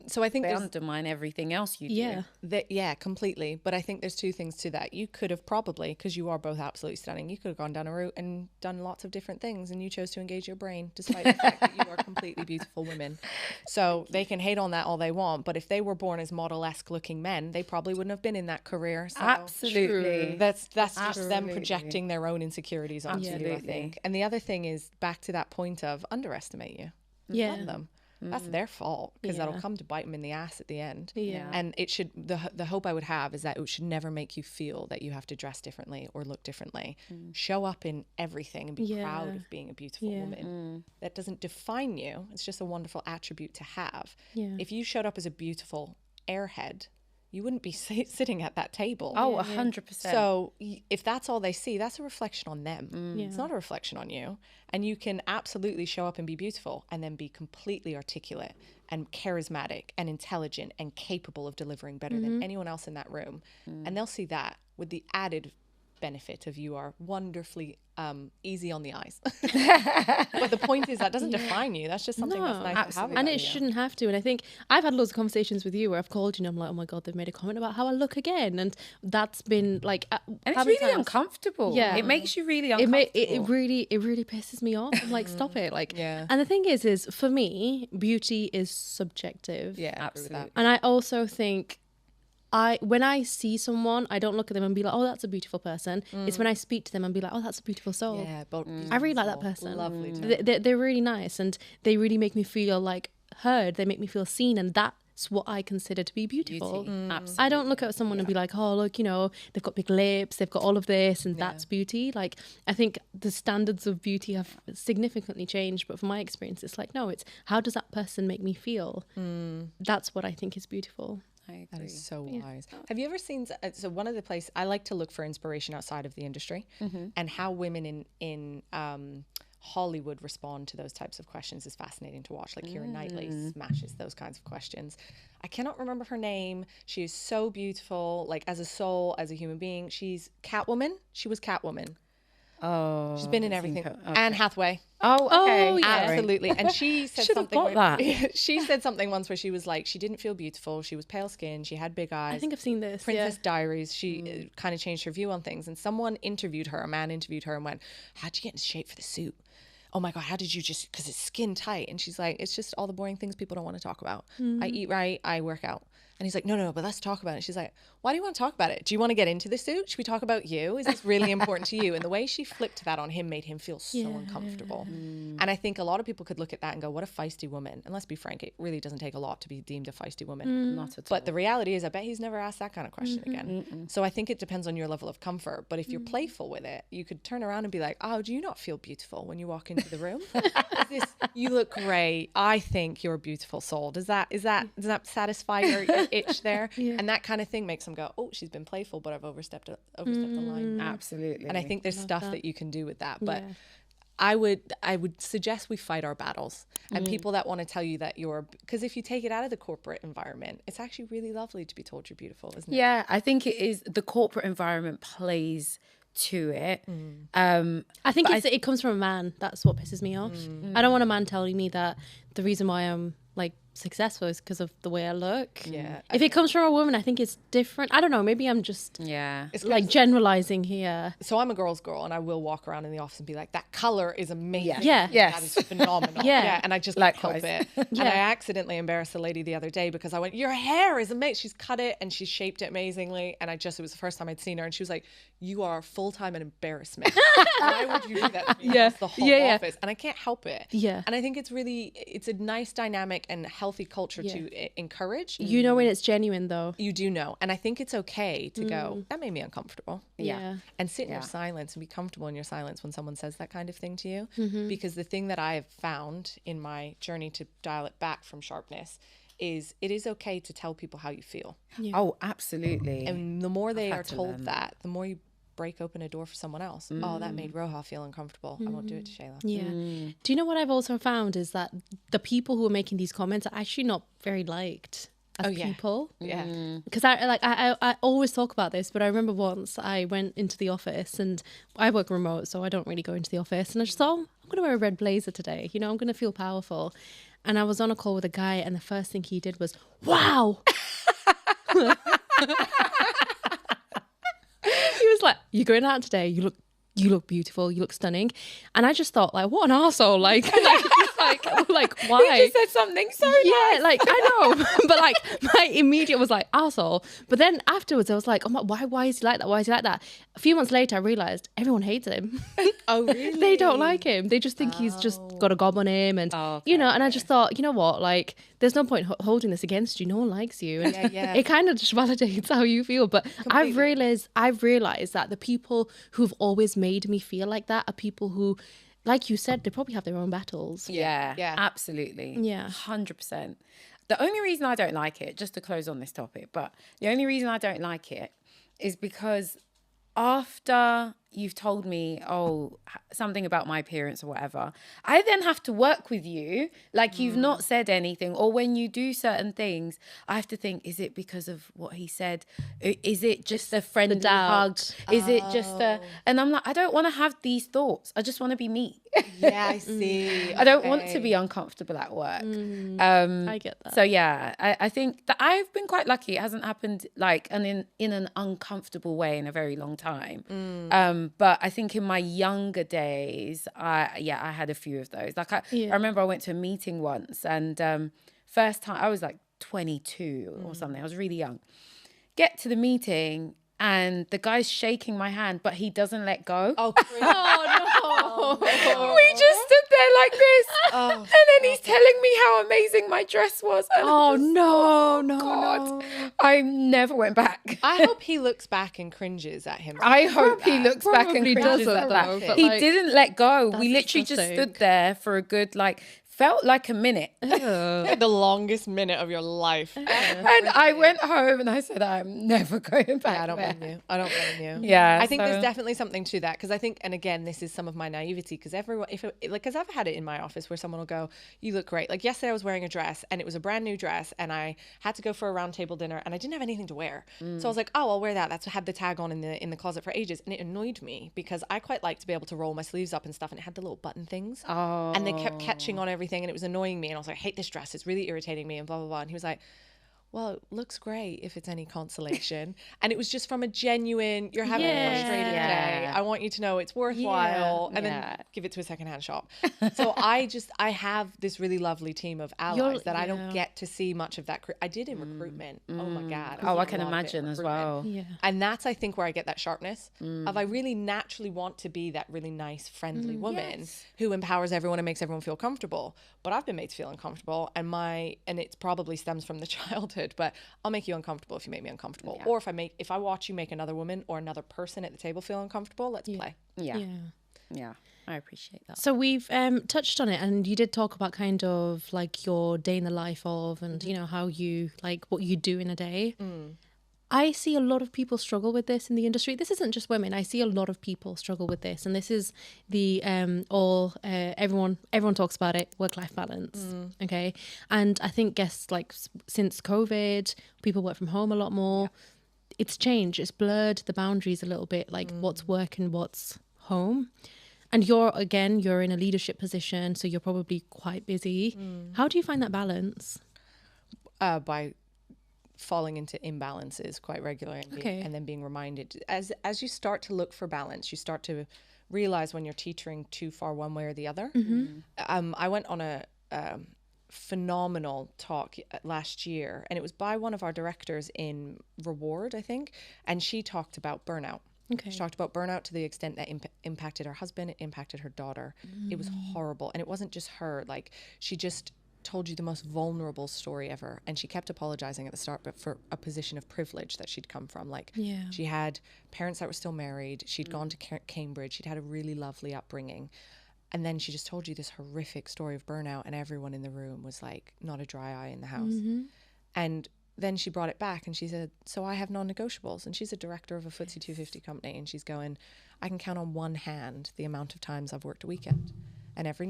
So I think They undermine everything else you do. Yeah. Completely. But I think there's two things to that. You could have probably, because you are both absolutely stunning, you could have gone down a route and done lots of different things and you chose to engage your brain despite the fact that you are completely beautiful women. So they can hate on that all they want, but if they were born as model-esque looking men, they probably wouldn't have been in that career. So Absolutely. That's just them projecting their own insecurities onto you, I think. And the other thing is back to that point of underestimate you. Yeah. Love them. That's their fault because that'll come to bite them in the ass at the end. Yeah. And it should, the hope I would have is that it should never make you feel that you have to dress differently or look differently. Show up in everything and be proud of being a beautiful woman. That doesn't define you. It's just a wonderful attribute to have. Yeah. If you showed up as a beautiful airhead, you wouldn't be sitting at that table. Oh, 100%. So if that's all they see, that's a reflection on them. Yeah. It's not a reflection on you. And you can absolutely show up and be beautiful and then be completely articulate and charismatic and intelligent and capable of delivering better than anyone else in that room. And they'll see that with the added benefit of you are wonderfully easy on the eyes. But the point is that doesn't define you. That's just something that's nice to have. And it shouldn't have to. And I think I've had loads of conversations with you where I've called you and I'm like, oh my God, they've made a comment about how I look again. And that's been like... and it's really uncomfortable. Yeah. It makes you really uncomfortable. It really pisses me off. I'm like, stop it. Like, Yeah. And the thing is for me, beauty is subjective. Yeah, Absolutely. And I also think when I see someone, I don't look at them and be like, oh, that's a beautiful person. It's when I speak to them and be like, oh, that's a beautiful soul. Yeah, but I really like that person. Lovely. They're really nice and they really make me feel like heard. They make me feel seen, and that's what I consider to be beautiful. Absolutely. I don't look at someone and be like, oh, look, they've got big lips, they've got all of this, and that's beauty. Like, I think the standards of beauty have significantly changed, but from my experience, it's like, no, it's how does that person make me feel? That's what I think is beautiful. I agree. That is so wise. Have you ever seen, so one of the places I like to look for inspiration outside of the industry and how women in Hollywood respond to those types of questions is fascinating to watch. Like Keira Knightley smashes those kinds of questions. I cannot remember her name. She is so beautiful, like as a soul, as a human being. She's Catwoman. She was Catwoman. Oh, She's been in everything. Anne Hathaway. Oh, okay. Oh, yeah. Absolutely. And she said Should have something. got that. She said something once where she was like, she didn't feel beautiful. She was pale skinned. She had big eyes. I think I've seen this. Princess Diaries. She kind of changed her view on things. And someone interviewed her, a man interviewed her and went, how'd you get in shape for the suit? Oh my God, how did you just, because it's skin tight. And she's like, it's just all the boring things people don't want to talk about. I eat right, I work out. And he's like, no, but let's talk about it. She's like, why do you want to talk about it? Do you want to get into the suit? Should we talk about you? Is this really important to you? And the way she flipped that on him made him feel so uncomfortable. And I think a lot of people could look at that and go, what a feisty woman. And let's be frank, it really doesn't take a lot to be deemed a feisty woman. Not at all. But the reality is, I bet he's never asked that kind of question again. So I think it depends on your level of comfort. But if you're playful with it, you could turn around and be like, oh, do you not feel beautiful when you walk into the room? You look great. I think you're a beautiful soul. Does that satisfy your itch there? And that kind of thing makes them go, oh, she's been playful, but I've overstepped the line. Absolutely. And I think there's stuff that you can do with that. But I would suggest we fight our battles. And people that want to tell you that because if you take it out of the corporate environment, it's actually really lovely to be told you're beautiful, isn't it? Yeah, I think it is. The corporate environment plays to it. I think it comes from a man. That's what pisses me off. I don't want a man telling me that the reason why I'm like successful is because of the way I look. Yeah. If it comes from a woman, I think it's different. I don't know. Maybe I'm just It's like generalizing here. So I'm a girl's girl, and I will walk around in the office and be like, that color is amazing. Yeah. Yes. That is phenomenal. Yeah. And I just can't help Likewise. it. And I accidentally embarrassed a lady the other day because I went, your hair is amazing. She's cut it and she's shaped it amazingly. And it was the first time I'd seen her. And she was like, you are full-time an embarrassment. Why would you do that to me? Yeah. It's the whole Yeah. office. And I can't help it. Yeah. And I think it's a nice dynamic and healthy culture to encourage. You know when it's genuine though. You do know. And I think it's okay to go, that made me uncomfortable. Yeah. And sit in your silence and be comfortable in your silence when someone says that kind of thing to you. Because the thing that I have found in my journey to dial it back from sharpness is it is okay to tell people how you feel. Yeah. Oh, absolutely. And the more they are to told learn that, the more you break open a door for someone else. Oh, that made Roha feel uncomfortable. I won't do it to Shayla. Yeah. Do you know what I've also found is that the people who are making these comments are actually not very liked as people. Yeah. Because I always talk about this, but I remember once I went into the office and I work remote, so I don't really go into the office. And I just thought, I'm going to wear a red blazer today. You know, I'm going to feel powerful. And I was on a call with a guy, and the first thing he did was, wow. He was like, you're going out today. You look beautiful. You look stunning. And I just thought, like, what an arsehole. Like why? He just said something so nice. Like, I know. But like, my immediate was like, arsehole. But then afterwards, I was like, oh my, why is he like that? Why is he like that? A few months later, I realised everyone hates him. Oh, really? They don't like him. They just think he's just got a gob on him. And, you know, and I just thought, you know what? Like, there's no point holding this against you. No one likes you. And it kind of just validates how you feel. But I've realised that the people who've always made me feel like that are people who, like you said, they probably have their own battles. Yeah, absolutely. Yeah. 100%. The only reason I don't like it, just to close on this topic, but the only reason I don't like it is because after you've told me, something about my appearance or whatever, I then have to work with you like you've not said anything. Or when you do certain things, I have to think, is it because of what he said? Is it just a friendly hug? Is it just and I'm like, I don't want to have these thoughts. I just want to be me. Yeah, I see. I don't want to be uncomfortable at work. I get that. So yeah, I think that I've been quite lucky. It hasn't happened like in an uncomfortable way in a very long time. But I think in my younger days, I had a few of those. Like I remember I went to a meeting once, and first time I was like 22 or something. I was really young. Get to the meeting, and the guy's shaking my hand, but he doesn't let go. Oh, no. We just stood there like this. And then he's telling me how amazing my dress was. And God, I never went back. I hope he looks back and cringes at him. I hope he looks back and cringes doesn't, at that. though, but He like, didn't let go. We literally just interesting. stood there for a good 5 felt like a minute. Like the longest minute of your life. And I went home and I said, I'm never going back. I don't there. blame you. I don't blame you. Yeah, I think there's so- definitely something to that, because I think, and again, this is some of my naivety, because everyone, because I've had it in my office where someone will go, "You look great." Like yesterday, I was wearing a dress, and it was a brand new dress, and I had to go for a round table dinner, and I didn't have anything to wear, so I was like, "Oh, I'll wear that." That's had the tag on in the closet for ages, and it annoyed me because I quite like to be able to roll my sleeves up and stuff, and it had the little button things, and they kept catching on everything, and it was annoying me, and I was like, "I hate this dress. It's really irritating me," and blah blah blah. And he was like, "Well, it looks great if it's any consolation." And it was just from a genuine, you're having a frustrated day. I want you to know it's worthwhile. And then give it to a secondhand shop. So I have this really lovely team of allies that I don't get to see much of that. I did in recruitment. Oh my God. I can imagine as well. Yeah. And that's, I think, where I get that sharpness of I really naturally want to be that really nice, friendly woman who empowers everyone and makes everyone feel comfortable. But I've been made to feel uncomfortable, and it probably stems from the childhood, but I'll make you uncomfortable if you make me uncomfortable. Yeah. Or if I watch you make another woman or another person at the table feel uncomfortable, let's play. Yeah. I appreciate that. So we've touched on it, and you did talk about kind of like your day in the life of, and you know, how you like what you do in a day. I see a lot of people struggle with this in the industry. This isn't just women. I see a lot of people struggle with this, and this is the everyone talks about it, work-life balance. Okay, and I think since COVID, people work from home a lot more. Yeah. It's changed. It's blurred the boundaries a little bit, like what's work and what's home. And you're in a leadership position, so you're probably quite busy. How do you find that balance? By falling into imbalances quite regularly, and then being reminded as you start to look for balance, you start to realize when you're teetering too far one way or the other. I went on a phenomenal talk last year, and it was by one of our directors in Reward, I think, and she talked about burnout. She talked about burnout to the extent that impacted her husband, it impacted her daughter. It was horrible, and it wasn't just her. Like, she just told you the most vulnerable story ever, and she kept apologizing at the start, but for a position of privilege that she'd come from. Like, she had parents that were still married, she'd gone to Cambridge, she'd had a really lovely upbringing, and then she just told you this horrific story of burnout, and everyone in the room was like, not a dry eye in the house. And then she brought it back and she said, "So I have non-negotiables." And she's a director of a FTSE 250 company, and she's going, "I can count on one hand the amount of times I've worked a weekend, and every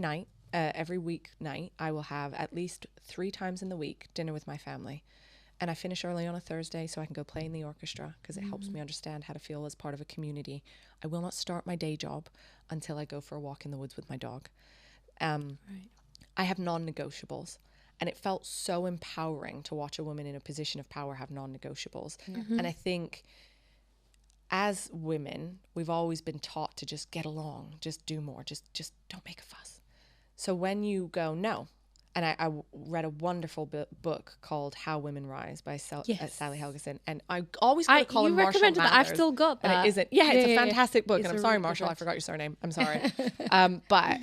weeknight, I will have at least 3 times in the week dinner with my family. And I finish early on a Thursday so I can go play in the orchestra because it helps me understand how to feel as part of a community. I will not start my day job until I go for a walk in the woods with my dog." I have non-negotiables. And it felt so empowering to watch a woman in a position of power have non-negotiables. And I think as women, we've always been taught to just get along, just do more, just don't make a fuss. So when you go, no, and I read a wonderful book called How Women Rise by Sally Helgeson, and I always want to call him Marshall Mathers. That. I've still got that. It isn't. Yeah, it's a fantastic book, and I'm sorry, Marshall, I forgot your surname. I'm sorry. But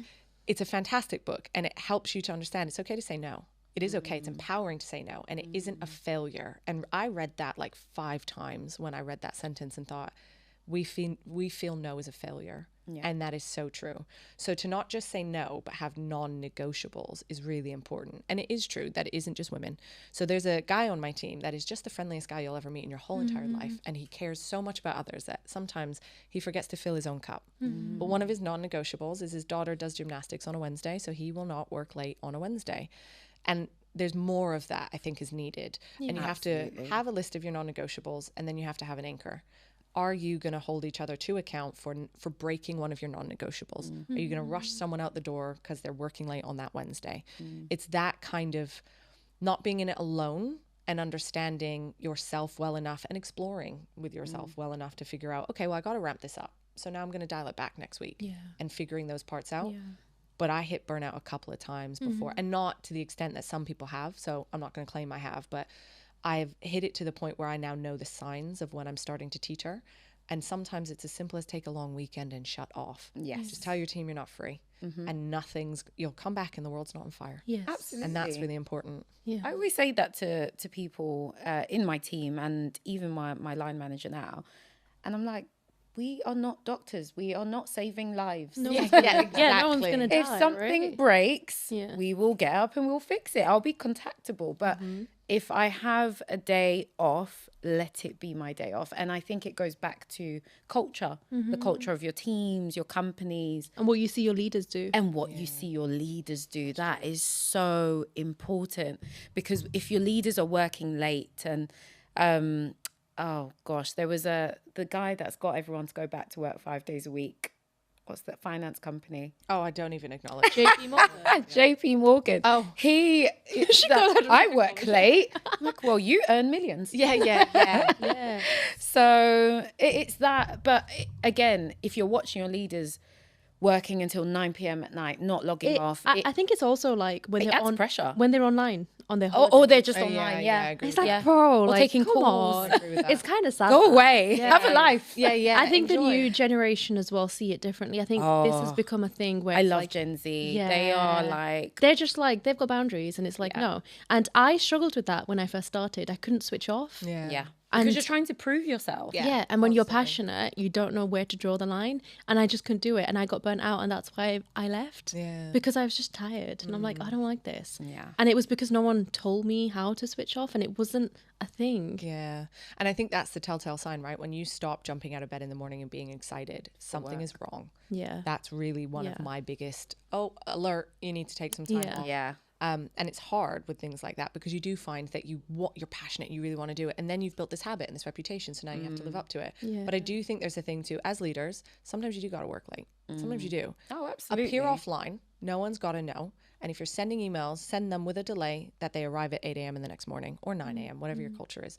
it's a fantastic book, and it helps you to understand it's okay to say no. It is okay. It's empowering to say no, and it isn't a failure. And I read that like 5 times when I read that sentence and thought, we feel no is a failure. And that is so true. So to not just say no, but have non-negotiables is really important. And it is true that it isn't just women. So there's a guy on my team that is just the friendliest guy you'll ever meet in your whole entire life. And he cares so much about others that sometimes he forgets to fill his own cup. But one of his non-negotiables is his daughter does gymnastics on a Wednesday, so he will not work late on a Wednesday. And there's more of that, I think, is needed. And you have to have a list of your non-negotiables, and then you have to have an anchor. Are you going to hold each other to account for breaking one of your non-negotiables? Are you going to rush someone out the door because they're working late on that Wednesday? It's that kind of not being in it alone and understanding yourself well enough and exploring with yourself well enough to figure out, okay, well, I got to ramp this up. So now I'm going to dial it back next week and figuring those parts out. But I hit burnout a couple of times before, and not to the extent that some people have. So I'm not going to claim I have, but I've hit it to the point where I now know the signs of when I'm starting to teeter. And sometimes it's as simple as take a long weekend and shut off. Just tell your team you're not free, and you'll come back and the world's not on fire. Absolutely. And that's really important. I always say that to people in my team and even my line manager now. And I'm like, we are not doctors. We are not saving lives. No Yeah, one's gonna, yeah, yeah, no one's exactly. gonna die. If something right? breaks, Yeah. we will get up and we'll fix it. I'll be contactable. But if I have a day off, let it be my day off. And I think it goes back to culture, the culture of your teams, your companies, And what you see your leaders do. and what you see your leaders do. That is so important, because if your leaders are working late and oh gosh, there was the guy that's got everyone to go back to work 5 days a week. What's that finance company? Oh, I don't even acknowledge. JP Morgan. JP Morgan. Oh. I work late. I'm like, well, you earn millions. Yeah. Yeah. So it's that. But again, if you're watching your leaders working until 9 p.m. at night, not logging off, I think it's also like when it they're adds on pressure. when they're online on their or they're just Oh, online. yeah, I Yeah. agree it's with like, that. bro, Or like, taking come calls. on. I agree with that. It's kind of sad. Go away. Yeah. Have a life. Yeah. I think the enjoy. new generation as well see it differently. I think this has become a thing where I it's love like, Gen Z. yeah. They are like, they're just like, they've got boundaries, and it's like, no. And I struggled with that when I first started. I couldn't switch off. yeah. And- Because you're trying to prove yourself. Yeah, and when you're passionate, you don't know where to draw the line. And I just couldn't do it. And I got burnt out, and that's why I left. Yeah. Because I was just tired. And I'm like, I don't like this. Yeah. And it was because no one told me how to switch off, and it wasn't a thing. Yeah. And I think that's the telltale sign, right? When you stop jumping out of bed in the morning and being excited, something is wrong. Yeah. That's really one of Yeah. my biggest, alert, you need to take some time Yeah. off. Yeah. And it's hard with things like that, because you do find that you're passionate, you really want to do it, and then you've built this habit and this reputation, so now you have to live up to it. Yeah. But I do think there's a thing too, as leaders, sometimes you do got to work late. Sometimes you do. Oh, absolutely. Appear offline. No one's got to know. And if you're sending emails, send them with a delay that they arrive at 8 a.m. in the next morning, or 9 a.m., whatever your culture is.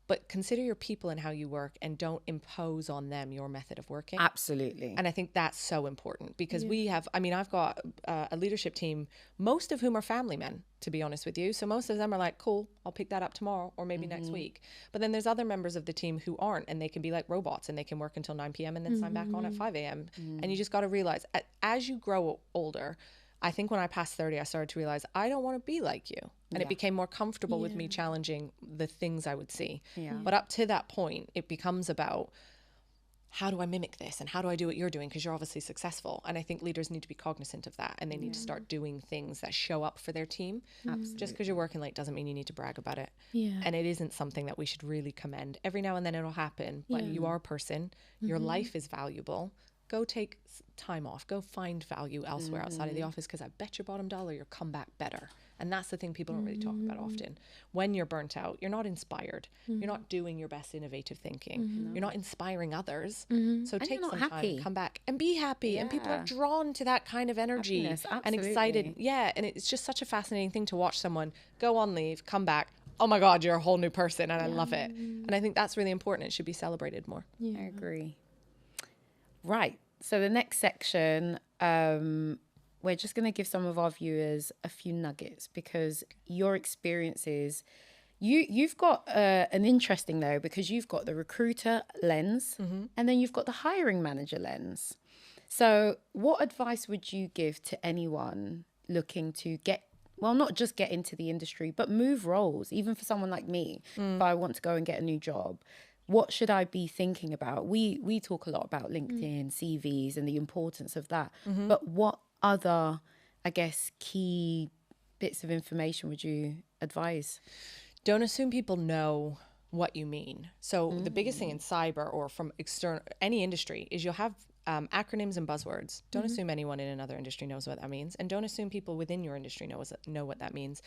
But consider your people and how you work, and don't impose on them your method of working. Absolutely. And I think that's so important, because I've got a leadership team, most of whom are family men, to be honest with you. So most of them are like, cool, I'll pick that up tomorrow or maybe next week. But then there's other members of the team who aren't, and they can be like robots, and they can work until 9 p.m. and then sign back on at 5 a.m. And you just got to realize, as you grow older, I think when I passed 30, I started to realize I don't want to be like you. And it became more comfortable with me challenging the things I would see. Yeah. But up to that point, it becomes about, how do I mimic this? And how do I do what you're doing? Because you're obviously successful. And I think leaders need to be cognizant of that. And they need to start doing things that show up for their team. Absolutely. Just because you're working late doesn't mean you need to brag about it. Yeah. And it isn't something that we should really commend. Every now and then it'll happen. But you are a person. Your life is valuable. Go take time off. Go find value elsewhere outside of the office, because I bet your bottom dollar you'll come back better. And that's the thing people don't really talk about often. When you're burnt out, you're not inspired. You're not doing your best innovative thinking. You're not inspiring others. So take you're some not time, happy. come back and be happy. And people are Yeah. drawn to that kind of energy Happiness, and excited. absolutely. Yeah. And it's just such a fascinating thing to watch someone go on leave, come back. Oh my God, you're a whole new person. And I love it. And I think that's really important. It should be celebrated more. I agree. Right. So the next section, we're just going to give some of our viewers a few nuggets, because your experiences, you've got an interesting though, because you've got the recruiter lens and then you've got the hiring manager lens. So what advice would you give to anyone looking to not just get into the industry, but move roles, even for someone like me, if I want to go and get a new job? What should I be thinking about? We talk a lot about LinkedIn, CVs, and the importance of that. But what other, I guess, key bits of information would you advise? Don't assume people know what you mean. So the biggest thing in cyber, or from external any industry, is you'll have acronyms and buzzwords. Don't assume anyone in another industry knows what that means, and don't assume people within your industry know what that means.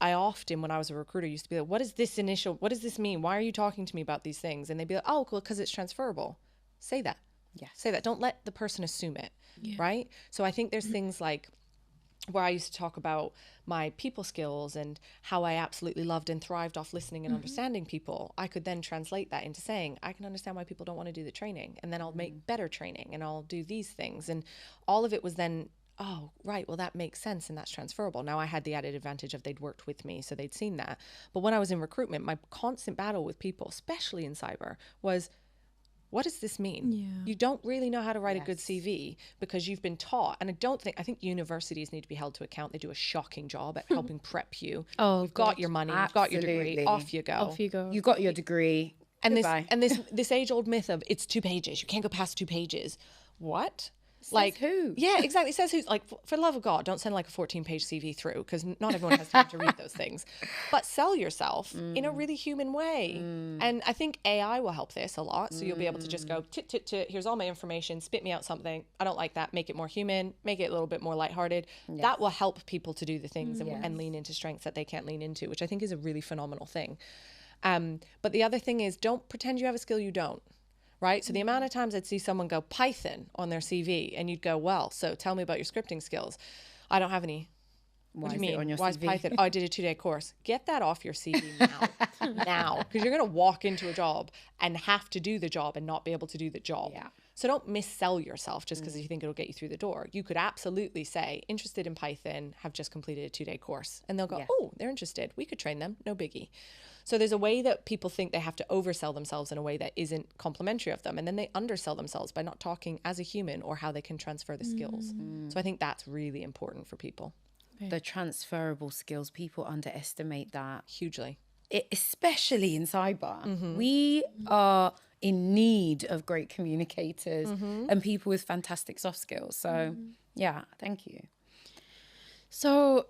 I often, when I was a recruiter, used to be like, what does this mean? Why are you talking to me about these things? And they'd be like, oh, cool, because it's transferable. Say that. Yeah. Say that. Don't let the person assume it. Right? So I think there's things like, where I used to talk about my people skills and how I absolutely loved and thrived off listening and understanding people, I could then translate that into saying, I can understand why people don't want to do the training, and then I'll make better training and I'll do these things. And all of it was then, oh, right, well, that makes sense and that's transferable. Now I had the added advantage of they'd worked with me, so they'd seen that. But when I was in recruitment, my constant battle with people, especially in cyber, was, what does this mean? Yeah. You don't really know how to write a good CV because you've been taught. And I think universities need to be held to account. They do a shocking job at helping prep you. Oh, You've got your money, you've got your degree, Absolutely. off you go. Off you go. You got your degree. And Goodbye. this age old myth of it's 2 pages. You can't go past 2 pages. What? Like who? Yeah, exactly. It says who's, like, for the love of God, don't send like a 14-page CV through, because not everyone has time to read those things. But sell yourself in a really human way. And I think AI will help this a lot. So you'll be able to just go, tit, tit, tit, here's all my information, spit me out something. I don't like that. Make it more human, make it a little bit more lighthearted. Yes. That will help people to do the things and lean into strengths that they can't lean into, which I think is a really phenomenal thing. But the other thing is, don't pretend you have a skill you don't. Right? So the amount of times I'd see someone go Python on their CV, and you'd go, well, so tell me about your scripting skills. I don't have any. What do you mean? Why is Python? Oh, I did a 2-day course. Get that off your CV now. Now. Because you're going to walk into a job and have to do the job and not be able to do the job. Yeah. So don't missell yourself just because you think it'll get you through the door. You could absolutely say, interested in Python, have just completed a 2-day course. And they'll go, oh, they're interested. We could train them. No biggie. So there's a way that people think they have to oversell themselves in a way that isn't complimentary of them. And then they undersell themselves by not talking as a human or how they can transfer the skills. So I think that's really important for people. The transferable skills, people underestimate that. Hugely. Especially in cyber. We are in need of great communicators and people with fantastic soft skills. So yeah, thank you. So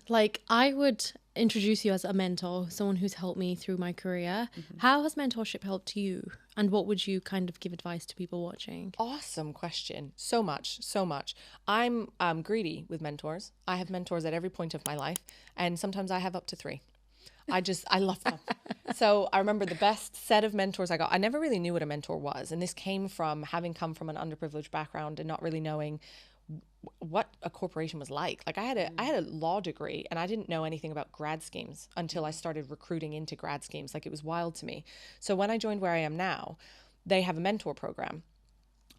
like, I would introduce you as a mentor, someone who's helped me through my career. How has mentorship helped you? And what would you kind of give advice to people watching? Awesome question. So much. I'm greedy with mentors. I have mentors at every point of my life. And sometimes I have up to 3. I love them. So I remember the best set of mentors I got. I never really knew what a mentor was. And this came from having come from an underprivileged background and not really knowing what a corporation was like. Like I had a law degree and I didn't know anything about grad schemes until I started recruiting into grad schemes. Like it was wild to me. So when I joined where I am now, they have a mentor program.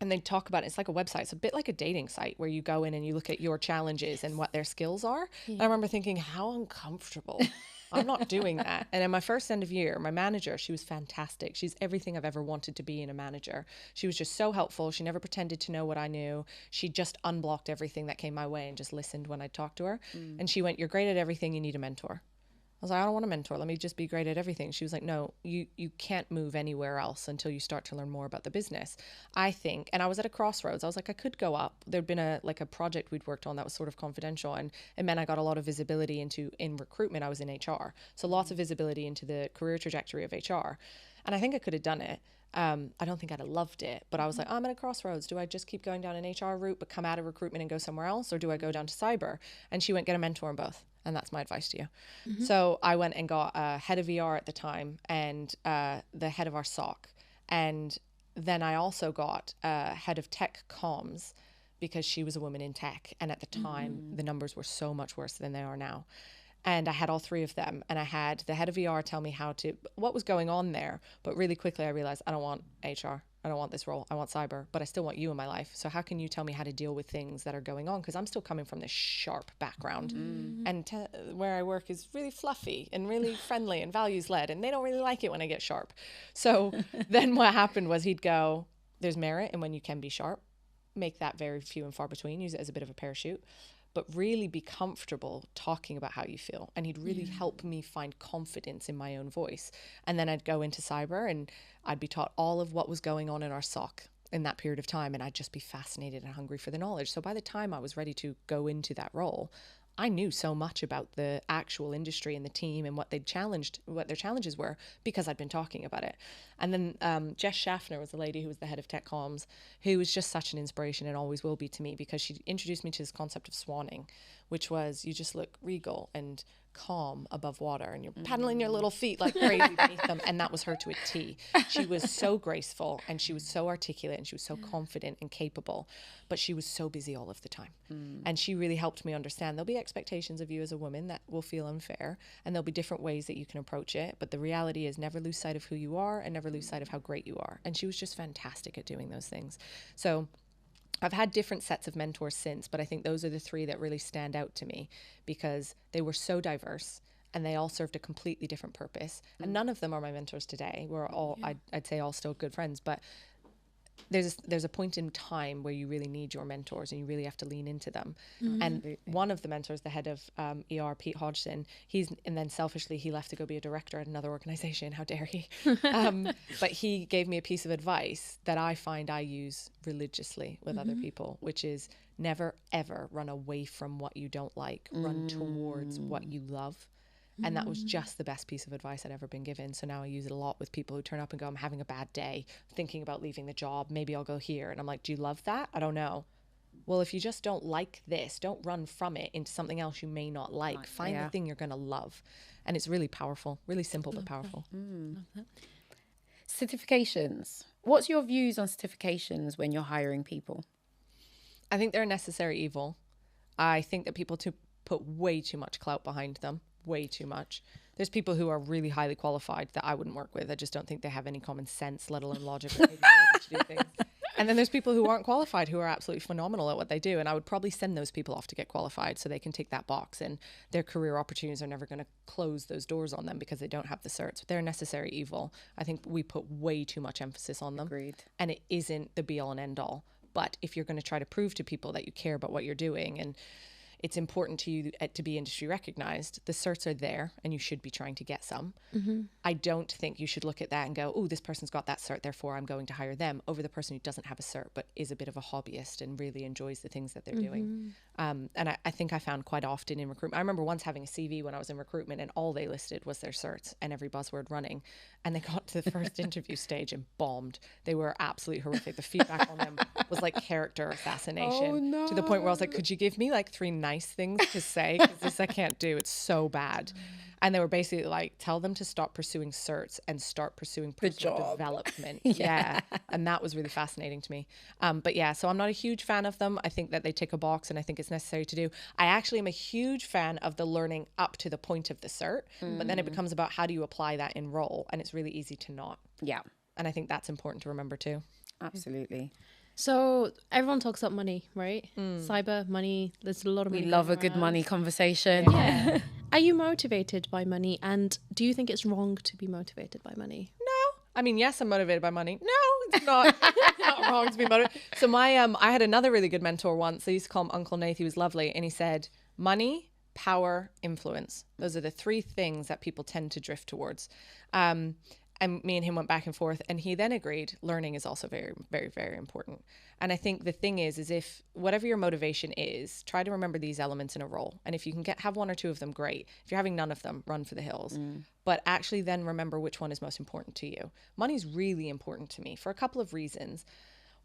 And they talk about it. It's like a website. It's a bit like a dating site where you go in and you look at your challenges and what their skills are. Yeah. And I remember thinking, how uncomfortable. I'm not doing that. And in my first end of year, my manager, she was fantastic. She's everything I've ever wanted to be in a manager. She was just so helpful. She never pretended to know what I knew. She just unblocked everything that came my way and just listened when I talked to her. And she went, you're great at everything. You need a mentor. I was like, I don't want a mentor. Let me just be great at everything. She was like, no, you can't move anywhere else until you start to learn more about the business. I think, and I was at a crossroads. I was like, I could go up. There'd been a project we'd worked on that was sort of confidential, and it meant I got a lot of visibility in recruitment. I was in HR. So lots of visibility into the career trajectory of HR. And I think I could have done it. I don't think I'd have loved it, but I was like, I'm at a crossroads. Do I just keep going down an HR route, but come out of recruitment and go somewhere else? Or do I go down to cyber? And she went, get a mentor in both. And that's my advice to you. So I went and got a head of ER at the time and the head of our SOC. And then I also got a head of tech comms because she was a woman in tech. And at the time, the numbers were so much worse than they are now. And I had all 3 of them. And I had the head of ER tell me what was going on there. But really quickly, I realized I don't want HR. I don't want this role. I want cyber, but I still want you in my life. So how can you tell me how to deal with things that are going on? Because I'm still coming from this sharp background. And where I work is really fluffy and really friendly and values led. And they don't really like it when I get sharp. So then what happened was he'd go, there's merit in when you can be sharp. Make that very few and far between. Use it as a bit of a parachute. But really be comfortable talking about how you feel. And he'd really help me find confidence in my own voice. And then I'd go into cyber and I'd be taught all of what was going on in our SOC in that period of time. And I'd just be fascinated and hungry for the knowledge. So by the time I was ready to go into that role, I knew so much about the actual industry and the team and what their challenges were because I'd been talking about it. And then Jess Schaffner was the lady who was the head of tech comms, who was just such an inspiration and always will be to me because she introduced me to this concept of swanning, which was you just look regal and calm above water and you're paddling your little feet like crazy beneath them. And that was her to a T. She was so graceful and she was so articulate and she was so confident and capable, but she was so busy all of the time. And she really helped me understand there'll be expectations of you as a woman that will feel unfair and there'll be different ways that you can approach it. But the reality is never lose sight of who you are and never lose sight of how great you are. And she was just fantastic at doing those things. So I've had different sets of mentors since, but I think those are the 3 that really stand out to me because they were so diverse and they all served a completely different purpose. And none of them are my mentors today. We're all, I'd say all still good friends, but there's a point in time where you really need your mentors and you really have to lean into them. And one of the mentors, the head of ER, Pete Hodgson, and then selfishly he left to go be a director at another organization. How dare he? But he gave me a piece of advice that I find I use religiously with other people, which is never ever run away from what you don't like. Run towards what you love. And that was just the best piece of advice I'd ever been given. So now I use it a lot with people who turn up and go, I'm having a bad day, thinking about leaving the job. Maybe I'll go here. And I'm like, do you love that? I don't know. Well, if you just don't like this, don't run from it into something else you may not like. Find the thing you're going to love. And it's really powerful, really simple, but powerful. Love that. Certifications. What's your views on certifications when you're hiring people? I think they're a necessary evil. I think that people put way too much clout behind them. Way too much. There's people who are really highly qualified that I wouldn't work with. I just don't think they have any common sense, let alone logic or capability to do things. And then there's people who aren't qualified who are absolutely phenomenal at what they do. And I would probably send those people off to get qualified so they can tick that box, and their career opportunities are never going to close those doors on them because they don't have the certs. They're a necessary evil. I think we put way too much emphasis on them. Agreed. And it isn't the be all and end all. But if you're going to try to prove to people that you care about what you're doing and it's important to you to be industry recognized, the certs are there and you should be trying to get some. I don't think you should look at that and go, oh, this person's got that cert, therefore I'm going to hire them, over the person who doesn't have a cert but is a bit of a hobbyist and really enjoys the things that they're doing. And I think I found quite often in recruitment, I remember once having a CV when I was in recruitment and all they listed was their certs and every buzzword running. And they got to the first interview stage and bombed. They were absolutely horrific. The feedback on them was like character assassination to the point where I was like, could you give me like 3 nice things to say? Because this I can't do. It's so bad. And they were basically like, tell them to stop pursuing certs and start pursuing personal development. Yeah. And that was really fascinating to me. But yeah, so I'm not a huge fan of them. I think that they tick a box and I think it's necessary to do. I actually am a huge fan of the learning up to the point of the cert, but then it becomes about how do you apply that in role? And it's really easy to not. Yeah. And I think that's important to remember too. Absolutely. So everyone talks about money, right? Cyber, money, there's a lot of money. We love a good money conversation. Yeah. Are you motivated by money? And do you think it's wrong to be motivated by money? No. I mean, yes, I'm motivated by money. No, it's not. It's not wrong to be motivated. So I had another really good mentor once. I used to call him Uncle Nath. He was lovely. And he said, money, power, influence. Those are the 3 things that people tend to drift towards. And me and him went back and forth, and he then agreed learning is also very, very, very important. And I think the thing is if whatever your motivation is, try to remember these elements in a role. And if you can have 1 or 2 of them, great. If you're having none of them, run for the hills. But actually then remember which one is most important to you. Money's really important to me for a couple of reasons.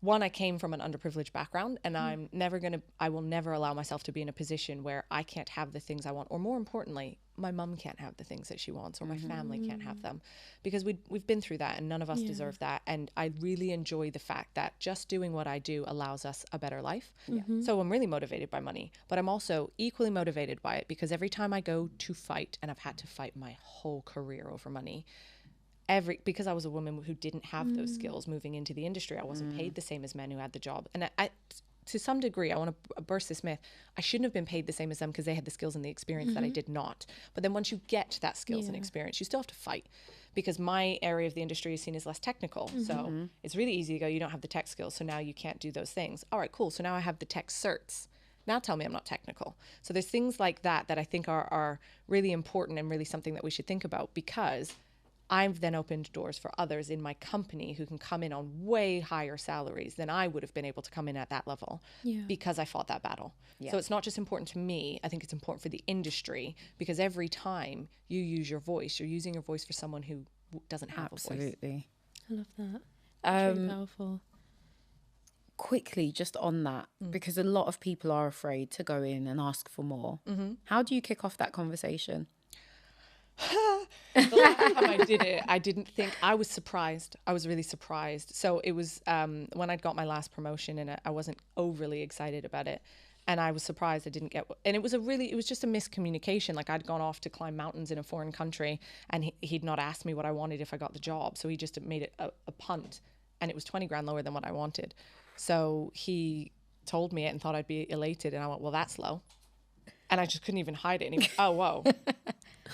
One, I came from an underprivileged background, and I will never allow myself to be in a position where I can't have the things I want, or more importantly, my mum can't have the things that she wants, or my family can't have them, because we've been through that and none of us deserve that. And I really enjoy the fact that just doing what I do allows us a better life. So I'm really motivated by money, but I'm also equally motivated by it because every time I go to fight, and I've had to fight my whole career over money, because I was a woman who didn't have those skills moving into the industry, I wasn't paid the same as men who had the job. And I to some degree, I want to burst this myth. I shouldn't have been paid the same as them because they had the skills and the experience that I did not. But then once you get that skills and experience, you still have to fight, because my area of the industry is seen as less technical. So it's really easy to go, you don't have the tech skills, so now you can't do those things. All right, cool. So now I have the tech certs. Now tell me I'm not technical. So there's things like that I think are really important and really something that we should think about, because I've then opened doors for others in my company who can come in on way higher salaries than I would have been able to come in at that level because I fought that battle. So it's not just important to me. I think it's important for the industry, because every time you use your voice, you're using your voice for someone who doesn't have a voice. Absolutely. I love that. It's really powerful. Quickly, just on that, because a lot of people are afraid to go in and ask for more. How do you kick off that conversation? The last time I did it, I didn't think, I was surprised. I was really surprised. So it was when I'd got my last promotion, and I wasn't overly excited about it. And I was surprised I didn't get, and it was just a miscommunication. Like, I'd gone off to climb mountains in a foreign country, and he'd not asked me what I wanted if I got the job. So he just made it a punt, and it was 20 grand lower than what I wanted. So he told me it and thought I'd be elated. And I went, well, that's low. And I just couldn't even hide it. And he went, oh, whoa.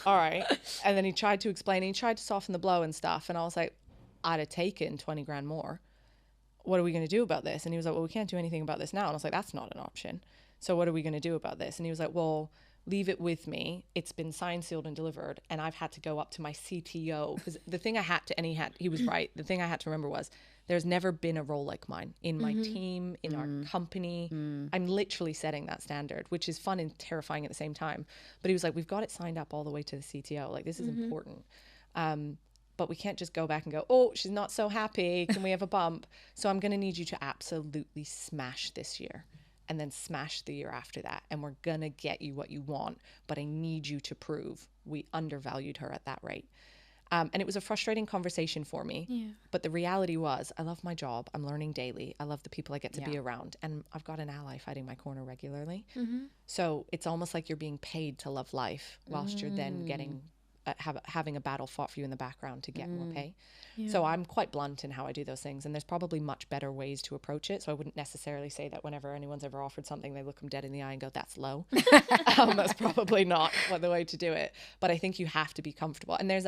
All right. And then he tried to explain, and he tried to soften the blow and stuff. And I was like, I'd have taken 20 grand more. what are we going to do about this? And he was like, well, we can't do anything about this now. And I was like, that's not an option. So what are we going to do about this? And he was like, well, leave it with me. It's been signed, sealed, and delivered. And I've had to go up to my CTO, because the thing I had to, and he was right. The thing I had to remember was there's never been a role like mine in my team, in our company. I'm literally setting that standard, which is fun and terrifying at the same time. But he was like, we've got it signed up all the way to the CTO. Like, this is important. But we can't just go back and go, oh, she's not so happy. Can we have a bump? So I'm going to need you to absolutely smash this year and then smash the year after that. And we're going to get you what you want. But I need you to prove we undervalued her at that rate. And it was a frustrating conversation for me. Yeah. But the reality was, I love my job. I'm learning daily. I love the people I get to be around. And I've got an ally fighting my corner regularly. So it's almost like you're being paid to love life whilst you're then getting... having a battle fought for you in the background to get more pay. So I'm quite blunt in how I do those things, and there's probably much better ways to approach it. So I wouldn't necessarily say that whenever anyone's ever offered something, they look them dead in the eye and go, that's low. That's probably not the way to do it. But I think you have to be comfortable. And there's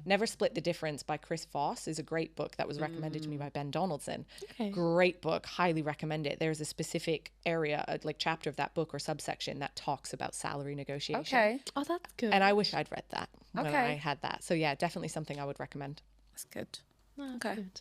Never Split the Difference by Chris Voss is a great book that was recommended to me by Ben Donaldson. Great book, highly recommend it. There's a specific area, like chapter of that book or subsection that talks about salary negotiation. Oh, that's good. And I wish I'd read that when I had that. So yeah, definitely something I would recommend. That's good. Oh, okay. Good.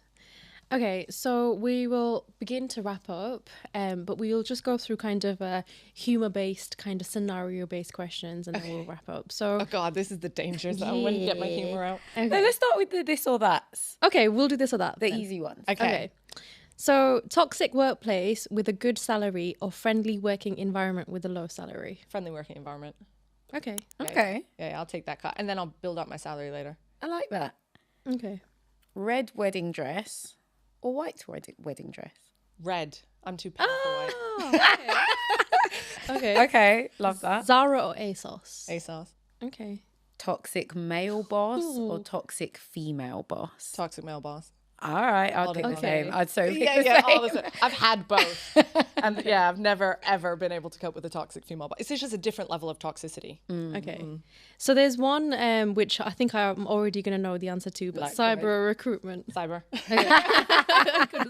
Okay, so we will begin to wrap up, but we'll just go through kind of humor-based, kind of scenario-based questions, and then we'll wrap up. So, oh God, this is the danger zone when you get my humor out. Okay. So let's start with the this or that's. Okay, we'll do this or that. The easy ones. Okay. So, toxic workplace with a good salary or friendly working environment with a low salary? Friendly working environment. Okay. Yeah, I'll take that cut, and then I'll build up my salary later. I like that. Okay. Red wedding dress or white wedding dress? Red. I'm too pale for white. Okay. Love that. Zara or ASOS? ASOS. Okay. Toxic male boss or toxic female boss? Toxic male boss. All right, I'll pick the same. I'd so pick the same. I've had both. And yeah, I've never, ever been able to cope with a toxic female boss. It's just a different level of toxicity. Okay. So there's one which I think I'm already going to know the answer to, but like cyber recruitment. Cyber.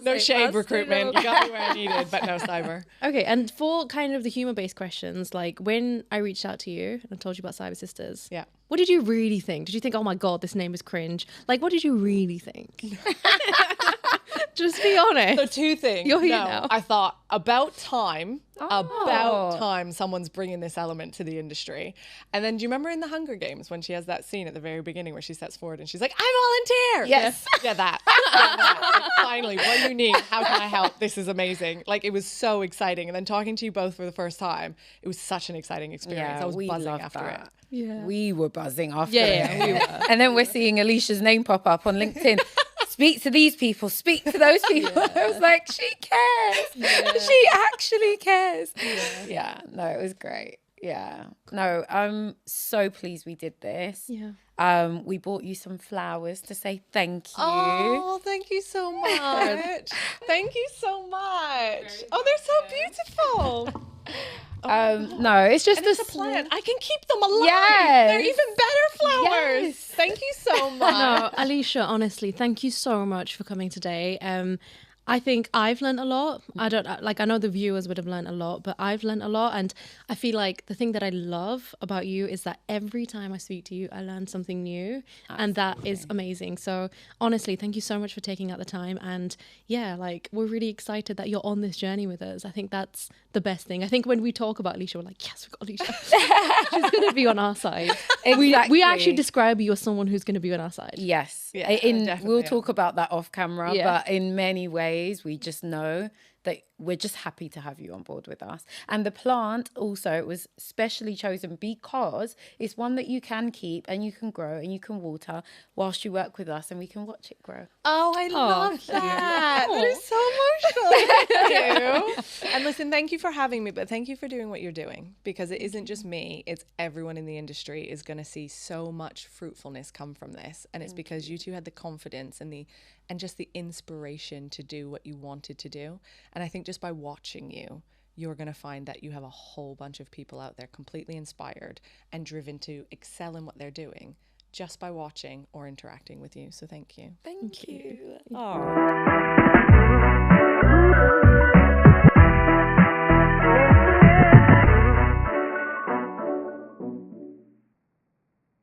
No shade recruitment. You got me where I needed, but no cyber. Okay, and for kind of the humor-based questions, like when I reached out to you and I told you about Cyber Sisters, what did you really think? Did you think, oh my God, this name is cringe? Like, what did you really think? Just be honest. So two things. You're here now. I thought about time someone's bringing this element to the industry. And then do you remember in the Hunger Games when she has that scene at the very beginning where she steps forward and she's like, I volunteer. Yes. Yeah, that. Like, finally, what do you need? How can I help? This is amazing. Like, it was so exciting. And then talking to you both for the first time, it was such an exciting experience. I was buzzing after it. Yeah. We were buzzing after it. Yeah, we were. And then we're seeing Alisha's name pop up on LinkedIn. Speak to these people, speak to those people. I was like, she cares. She actually cares. No, it was great. No, I'm so pleased we did this. We bought you some flowers to say thank you. Oh, thank you so much. Thank you so much. Oh, they're so beautiful. No, it's just a plant. I can keep them alive. Yes. They're even better flowers. Yes. Thank you so much. No, Alisha, honestly, thank you so much for coming today. I think I've learned a lot. I know the viewers would have learned a lot, but I've learned a lot. And I feel like the thing that I love about you is that every time I speak to you, I learn something new. Absolutely. And that is amazing. So honestly, thank you so much for taking out the time. And yeah, like we're really excited that you're on this journey with us. I think that's the best thing. I think when we talk about Alisha, we're like, yes, we've got Alisha. She's going to be on our side. Exactly. We actually describe you as someone who's going to be on our side. Yes. Yeah, we'll talk about that off camera, but in many ways, we just know that we're just happy to have you on board with us. And the plant also was specially chosen because it's one that you can keep and you can grow and you can water whilst you work with us and we can watch it grow. Oh, I love that. That is so emotional. Thank you. And listen, thank you for having me, but thank you for doing what you're doing, because it isn't just me, it's everyone in the industry is going to see so much fruitfulness come from this. And it's because you two had the confidence and just the inspiration to do what you wanted to do. And I think just by watching you, you're going to find that you have a whole bunch of people out there completely inspired and driven to excel in what they're doing just by watching or interacting with you. So thank you. Thank you. Oh.